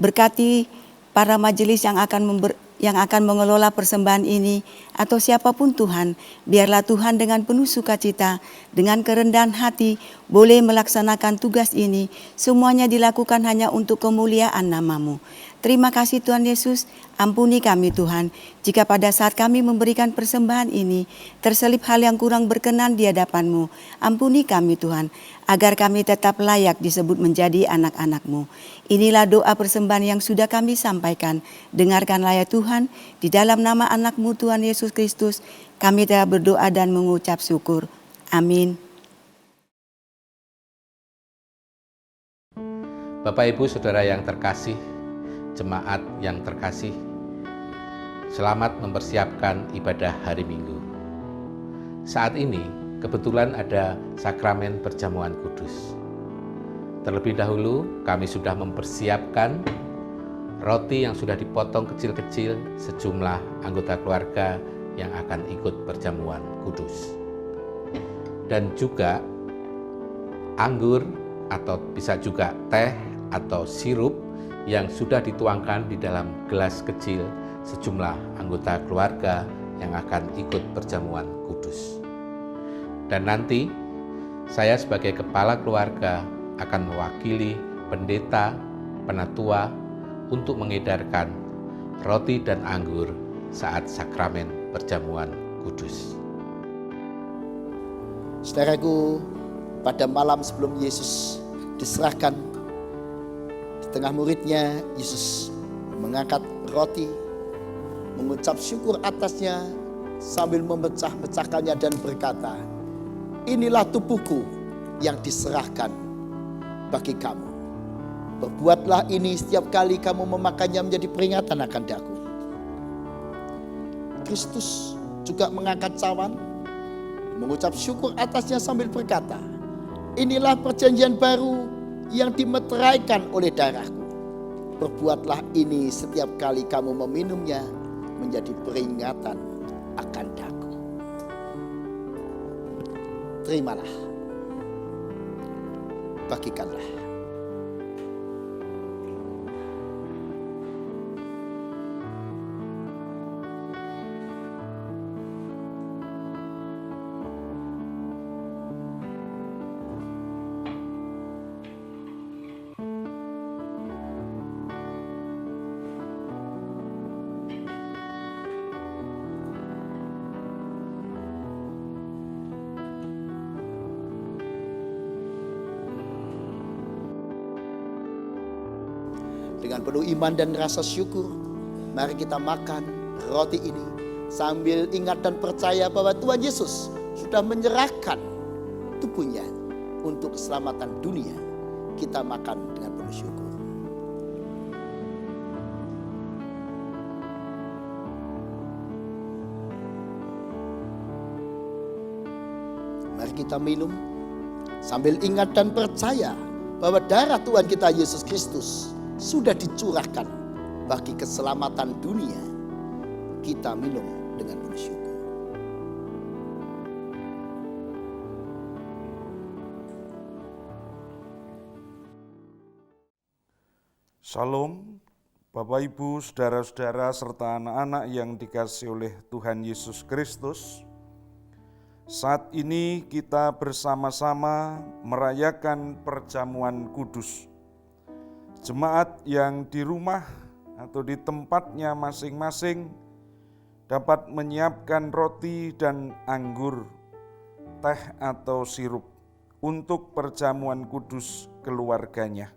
Berkati para majelis yang akan mengelola persembahan ini atau siapapun Tuhan, biarlah Tuhan dengan penuh sukacita, dengan kerendahan hati boleh melaksanakan tugas ini. Semuanya dilakukan hanya untuk kemuliaan nama-Mu. Terima kasih Tuhan Yesus, ampuni kami Tuhan, jika pada saat kami memberikan persembahan ini, terselip hal yang kurang berkenan di hadapan-Mu. Ampuni kami Tuhan, agar kami tetap layak disebut menjadi anak-anak-Mu. Inilah doa persembahan yang sudah kami sampaikan. Dengarkanlah ya Tuhan, di dalam nama anak-Mu Tuhan Yesus Kristus, kami telah berdoa dan mengucap syukur. Amin. Bapak Ibu Saudara yang terkasih, jemaat yang terkasih, selamat mempersiapkan ibadah hari Minggu. Saat ini kebetulan ada sakramen perjamuan kudus. Terlebih dahulu kami sudah mempersiapkan roti yang sudah dipotong kecil-kecil sejumlah anggota keluarga yang akan ikut perjamuan kudus. Dan juga anggur atau bisa juga teh atau sirup yang sudah dituangkan di dalam gelas kecil sejumlah anggota keluarga yang akan ikut perjamuan kudus. Dan nanti saya sebagai kepala keluarga akan mewakili pendeta, penatua untuk mengedarkan roti dan anggur saat sakramen perjamuan kudus. Saudaraku, pada malam sebelum Yesus diserahkan, di tengah muridnya Yesus mengangkat roti, mengucap syukur atasnya sambil memecah-mecahkannya dan berkata, "Inilah tubuhku yang diserahkan bagi kamu. Berbuatlah ini setiap kali kamu memakannya menjadi peringatan akan daku." Kristus juga mengangkat cawan, mengucap syukur atasnya sambil berkata, "Inilah perjanjian baru yang dimeteraikan oleh darahku. Berbuatlah ini setiap kali kamu meminumnya menjadi peringatan akan daku. Terimalah, bagikanlah. Dengan penuh iman dan rasa syukur, mari kita makan roti ini sambil ingat dan percaya bahwa Tuhan Yesus sudah menyerahkan tubuhnya untuk keselamatan dunia. Kita makan dengan penuh syukur. Mari kita minum sambil ingat dan percaya bahwa darah Tuhan kita Yesus Kristus sudah dicurahkan bagi keselamatan dunia. Kita minum dengan penuh syukur. Shalom, Bapak Ibu, saudara-saudara serta anak-anak yang dikasihi oleh Tuhan Yesus Kristus. Saat ini kita bersama-sama merayakan perjamuan kudus. Jemaat yang di rumah atau di tempatnya masing-masing dapat menyiapkan roti dan anggur, teh atau sirup untuk perjamuan kudus keluarganya.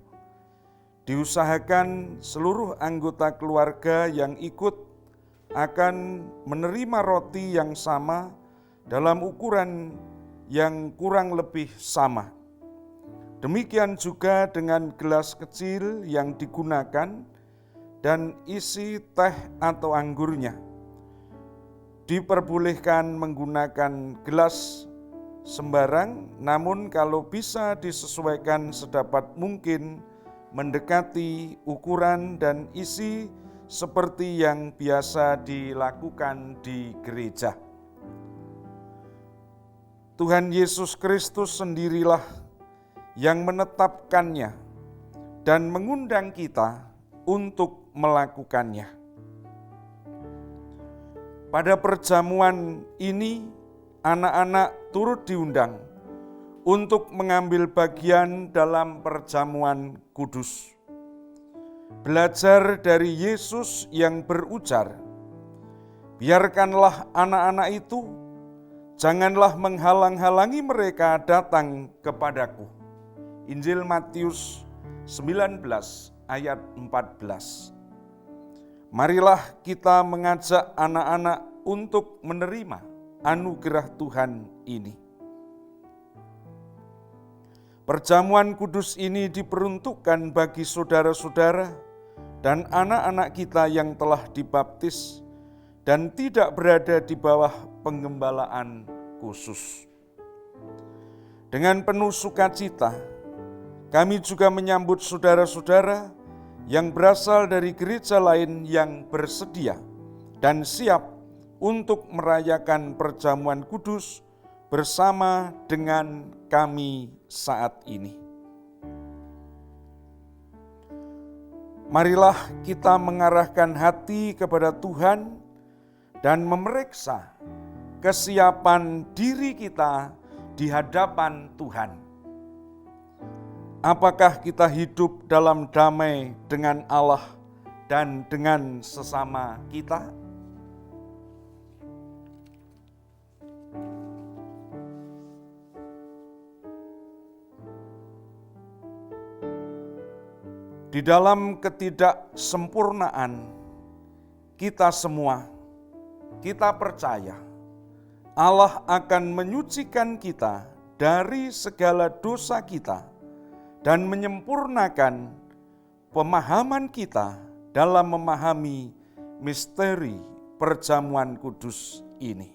Diusahakan seluruh anggota keluarga yang ikut akan menerima roti yang sama dalam ukuran yang kurang lebih sama. Demikian juga dengan gelas kecil yang digunakan dan isi teh atau anggurnya. Diperbolehkan menggunakan gelas sembarang, namun kalau bisa disesuaikan sedapat mungkin mendekati ukuran dan isi seperti yang biasa dilakukan di gereja. Tuhan Yesus Kristus sendirilah yang menetapkannya dan mengundang kita untuk melakukannya. Pada perjamuan ini, anak-anak turut diundang untuk mengambil bagian dalam perjamuan kudus. Belajar dari Yesus yang berujar, "Biarkanlah anak-anak itu, janganlah menghalang-halangi mereka datang kepadaku." Injil Matius 19 ayat 14. Marilah kita mengajak anak-anak untuk menerima anugerah Tuhan ini. Perjamuan kudus ini diperuntukkan bagi saudara-saudara dan anak-anak kita yang telah dibaptis dan tidak berada di bawah penggembalaan khusus. Dengan penuh sukacita, kami juga menyambut saudara-saudara yang berasal dari gereja lain yang bersedia dan siap untuk merayakan perjamuan kudus bersama dengan kami saat ini. Marilah kita mengarahkan hati kepada Tuhan dan memeriksa kesiapan diri kita di hadapan Tuhan. Apakah kita hidup dalam damai dengan Allah dan dengan sesama kita? Di dalam ketidaksempurnaan kita semua, kita percaya Allah akan menyucikan kita dari segala dosa kita dan menyempurnakan pemahaman kita dalam memahami misteri perjamuan kudus ini.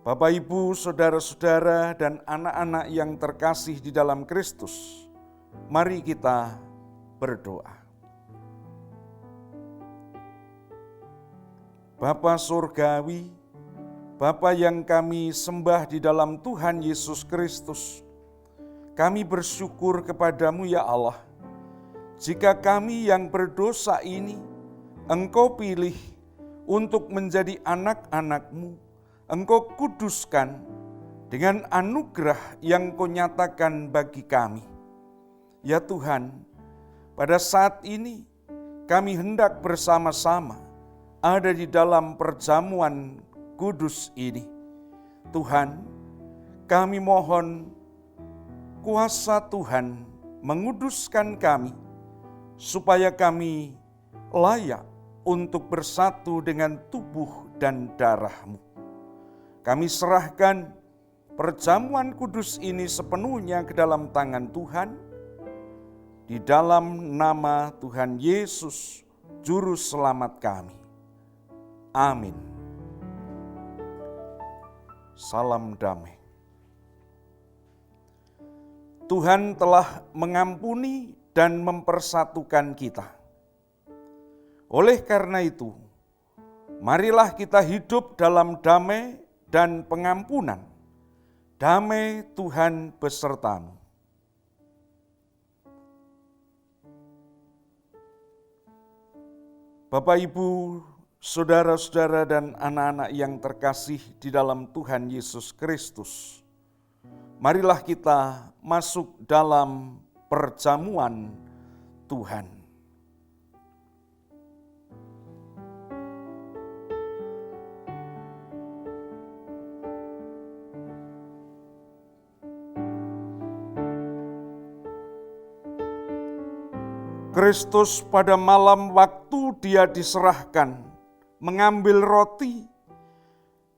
Bapak, Ibu, saudara-saudara, dan anak-anak yang terkasih di dalam Kristus, mari kita berdoa. Bapa Surgawi, Bapa yang kami sembah di dalam Tuhan Yesus Kristus, kami bersyukur kepadamu ya Allah, jika kami yang berdosa ini Engkau pilih untuk menjadi anak-anak-Mu, Engkau kuduskan dengan anugerah yang Kau nyatakan bagi kami. Ya Tuhan, pada saat ini kami hendak bersama-sama ada di dalam perjamuan kudus ini. Tuhan, kami mohon kuasa Tuhan menguduskan kami, supaya kami layak untuk bersatu dengan tubuh dan darah-Mu. Kami serahkan perjamuan kudus ini sepenuhnya ke dalam tangan Tuhan, di dalam nama Tuhan Yesus, Juru Selamat kami. Amin. Salam damai. Tuhan telah mengampuni dan mempersatukan kita. Oleh karena itu, marilah kita hidup dalam damai dan pengampunan. Damai Tuhan besertamu. Bapak, Ibu, saudara-saudara dan anak-anak yang terkasih di dalam Tuhan Yesus Kristus, marilah kita masuk dalam perjamuan Tuhan. Kristus pada malam waktu Dia diserahkan, mengambil roti,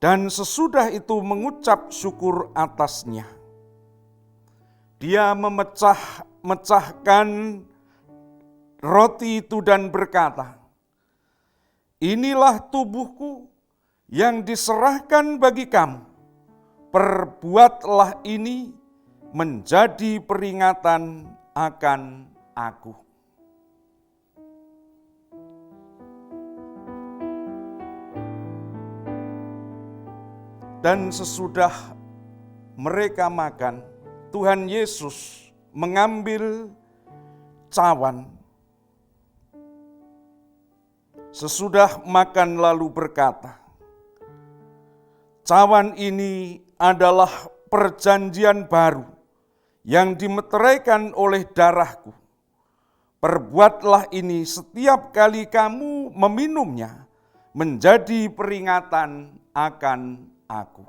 dan sesudah itu mengucap syukur atasnya. Dia memecahkan roti itu dan berkata, "Inilah tubuhku yang diserahkan bagi kamu. Perbuatlah ini menjadi peringatan akan aku." Dan sesudah mereka makan, Tuhan Yesus mengambil cawan. Sesudah makan lalu berkata, "Cawan ini adalah perjanjian baru yang dimeteraikan oleh darahku. Perbuatlah ini setiap kali kamu meminumnya menjadi peringatan akan aku."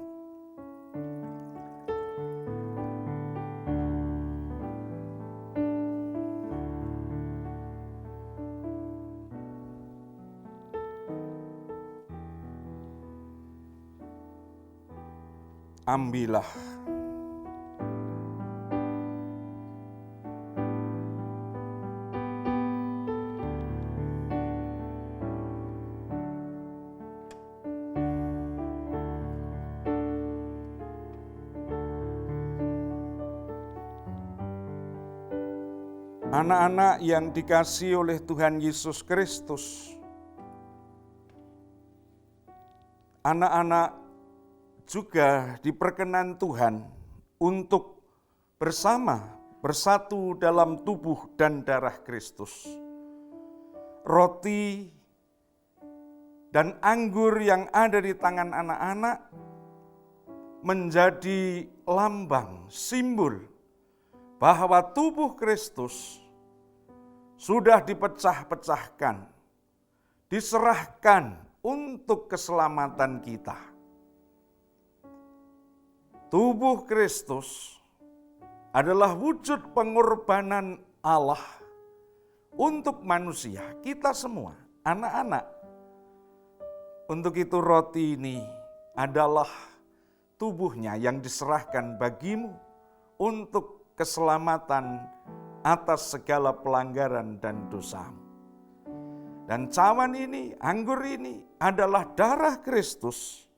Ambillah. Anak-anak yang dikasihi oleh Tuhan Yesus Kristus, anak-anak juga diperkenan Tuhan untuk bersatu dalam tubuh dan darah Kristus. Roti dan anggur yang ada di tangan anak-anak menjadi lambang, simbol bahwa tubuh Kristus sudah dipecah-pecahkan, diserahkan untuk keselamatan kita. Tubuh Kristus adalah wujud pengorbanan Allah untuk manusia, kita semua, anak-anak. Untuk itu roti ini adalah tubuhnya yang diserahkan bagimu untuk keselamatan atas segala pelanggaran dan dosamu. Dan cawan ini, anggur ini adalah darah Kristus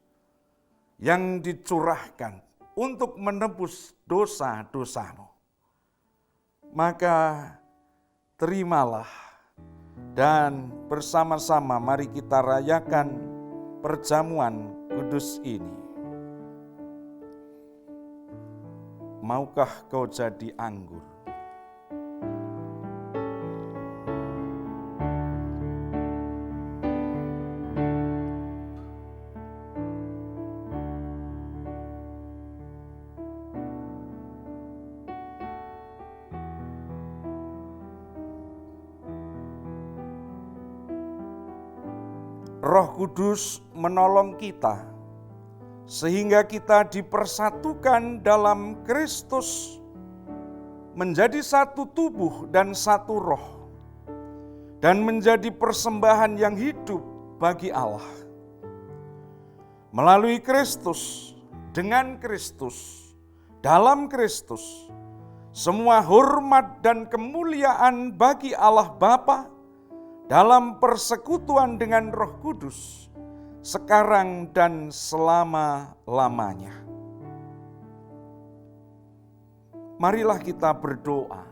yang dicurahkan untuk menebus dosa-dosamu. Maka terimalah dan bersama-sama mari kita rayakan perjamuan kudus ini. Maukah kau jadi anggur? Roh Kudus menolong kita sehingga kita dipersatukan dalam Kristus menjadi satu tubuh dan satu roh dan menjadi persembahan yang hidup bagi Allah. Melalui Kristus, dengan Kristus, dalam Kristus, semua hormat dan kemuliaan bagi Allah Bapa dalam persekutuan dengan Roh Kudus, sekarang dan selama-lamanya. Marilah kita berdoa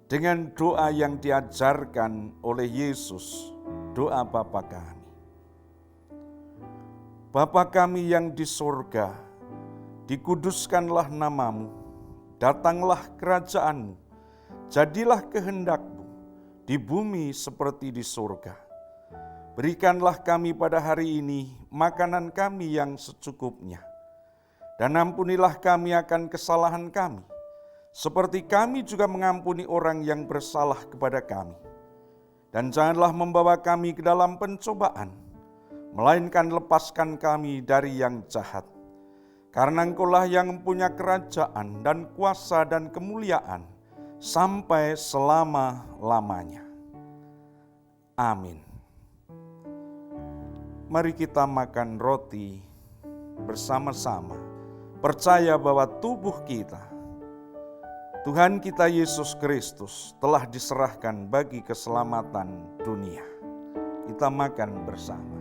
dengan doa yang diajarkan oleh Yesus, doa Bapa kami. Bapa kami yang di sorga, dikuduskanlah namamu, datanglah kerajaanmu, jadilah kehendak-Mu di bumi seperti di surga. Berikanlah kami pada hari ini makanan kami yang secukupnya. Dan ampunilah kami akan kesalahan kami, seperti kami juga mengampuni orang yang bersalah kepada kami. Dan janganlah membawa kami ke dalam pencobaan, melainkan lepaskan kami dari yang jahat. Karena Engkaulah yang mempunyai kerajaan dan kuasa dan kemuliaan, sampai selama-lamanya. Amin. Mari kita makan roti bersama-sama, percaya bahwa tubuh kita, Tuhan kita Yesus Kristus, telah diserahkan bagi keselamatan dunia. Kita makan bersama.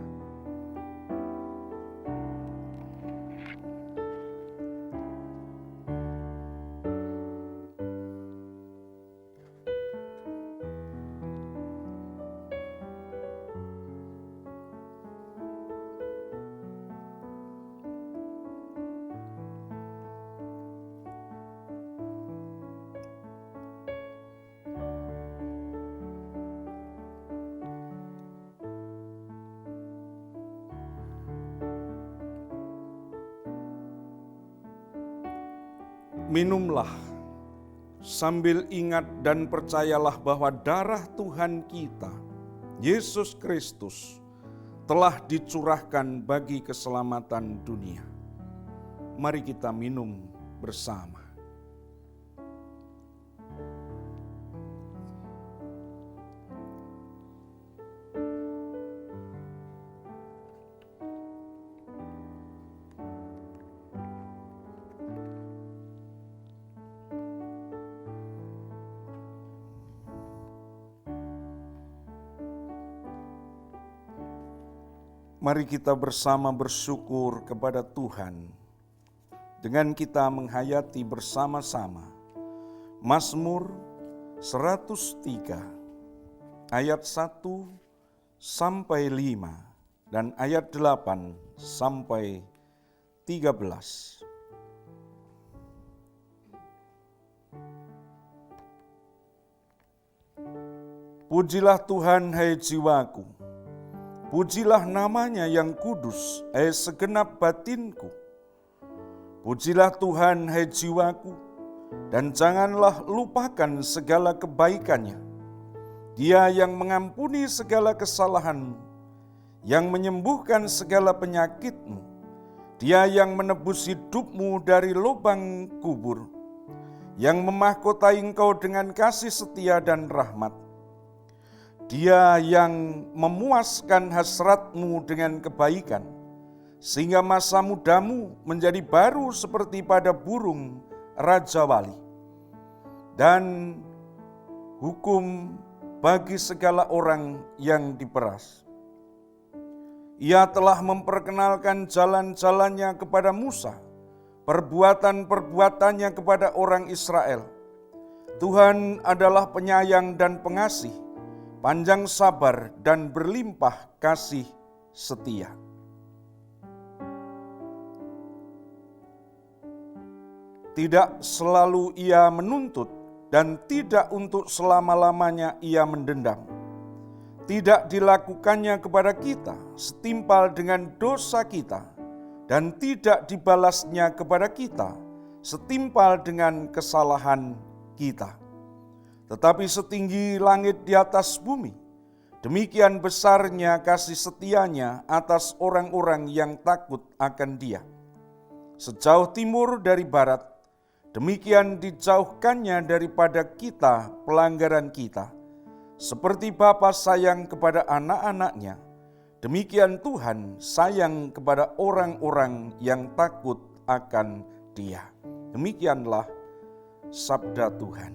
Minumlah sambil ingat dan percayalah bahwa darah Tuhan kita, Yesus Kristus, telah dicurahkan bagi keselamatan dunia. Mari kita minum bersama. Mari kita bersama bersyukur kepada Tuhan dengan kita menghayati bersama-sama Mazmur 103 ayat 1 sampai 5 dan ayat 8 sampai 13. Pujilah Tuhan, hai jiwaku. Pujilah namanya yang kudus, hai segenap batinku. Pujilah Tuhan, hai jiwaku, dan janganlah lupakan segala kebaikannya. Dia yang mengampuni segala kesalahanmu, yang menyembuhkan segala penyakitmu. Dia yang menebus hidupmu dari lubang kubur, yang memahkotai engkau dengan kasih setia dan rahmat. Dia yang memuaskan hasratmu dengan kebaikan, sehingga masa mudamu menjadi baru seperti pada burung Raja Wali. Dan hukum bagi segala orang yang diperas. Ia telah memperkenalkan jalan-jalannya kepada Musa, perbuatan-perbuatannya kepada orang Israel. Tuhan adalah penyayang dan pengasih, panjang sabar dan berlimpah kasih setia. Tidak selalu Ia menuntut dan tidak untuk selama-lamanya Ia mendendam. Tidak dilakukannya kepada kita setimpal dengan dosa kita, dan tidak dibalasnya kepada kita setimpal dengan kesalahan kita. Tetapi setinggi langit di atas bumi, demikian besarnya kasih setianya atas orang-orang yang takut akan Dia. Sejauh timur dari barat, demikian dijauhkannya daripada kita pelanggaran kita. Seperti Bapa sayang kepada anak-anaknya, demikian Tuhan sayang kepada orang-orang yang takut akan Dia. Demikianlah sabda Tuhan.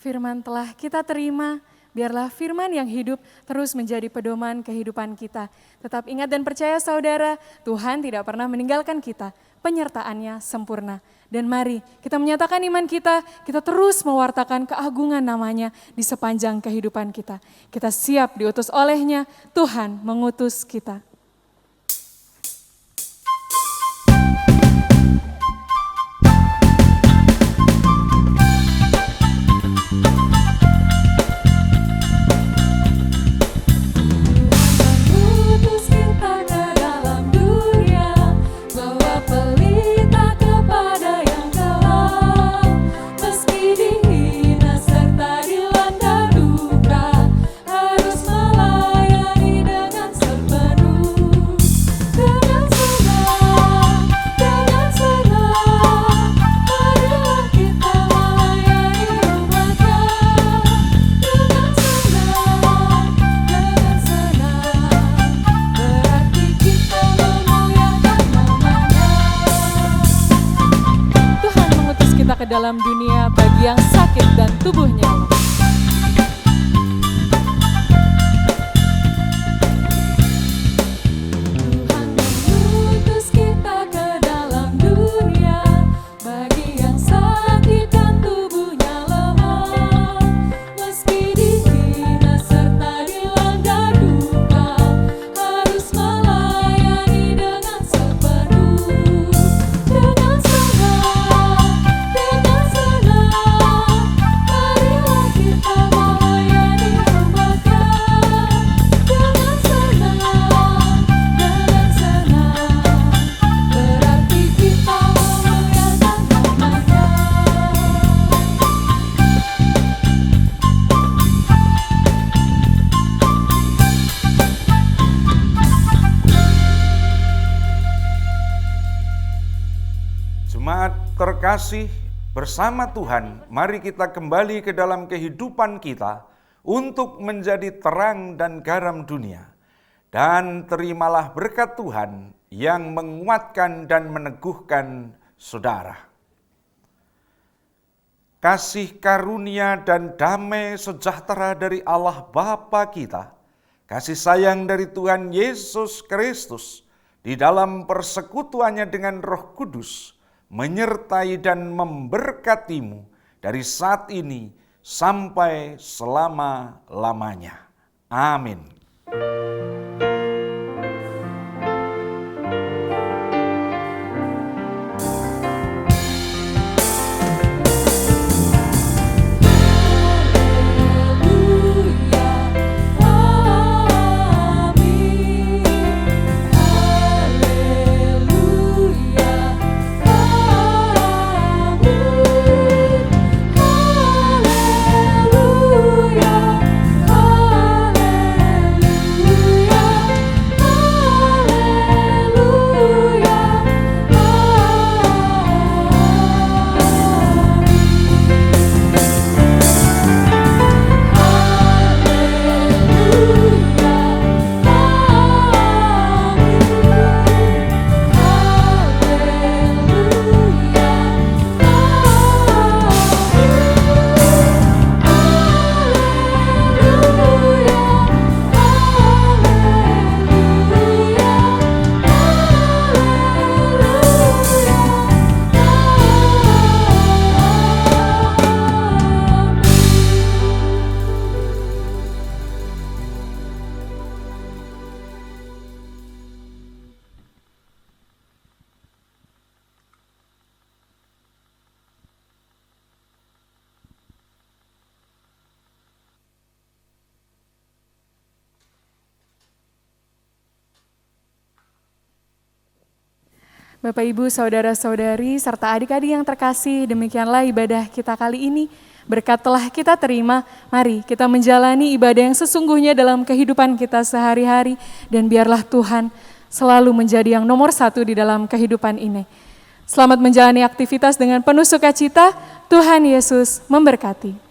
Firman telah kita terima, biarlah firman yang hidup terus menjadi pedoman kehidupan kita. Tetap ingat dan percaya saudara, Tuhan tidak pernah meninggalkan kita, penyertaannya sempurna. Dan mari kita menyatakan iman kita terus mewartakan keagungan namanya di sepanjang kehidupan kita. Kita siap diutus olehnya, Tuhan mengutus kita. Dalam dunia bagi yang sakit dan tubuhnya lemah. Tuhan mengutus kita ke dalam dunia bagi yang sakit dan tubuhnya lemah. Meski dihina serta dilanda duka, harus melayani dengan sepenuh. Dengan Jemaat terkasih, bersama Tuhan, mari kita kembali ke dalam kehidupan kita untuk menjadi terang dan garam dunia. Dan terimalah berkat Tuhan yang menguatkan dan meneguhkan saudara. Kasih karunia dan damai sejahtera dari Allah Bapa kita, kasih sayang dari Tuhan Yesus Kristus, di dalam persekutuannya dengan Roh Kudus, menyertai dan memberkatimu dari saat ini sampai selama-lamanya. Amin. Haleluya, haleluya. Bapak, Ibu, Saudara-saudari, serta adik-adik yang terkasih, demikianlah ibadah kita kali ini. Berkat telah kita terima, mari kita menjalani ibadah yang sesungguhnya dalam kehidupan kita sehari-hari, dan biarlah Tuhan selalu menjadi yang nomor satu di dalam kehidupan ini. Selamat menjalani aktivitas dengan penuh sukacita. Tuhan Yesus memberkati.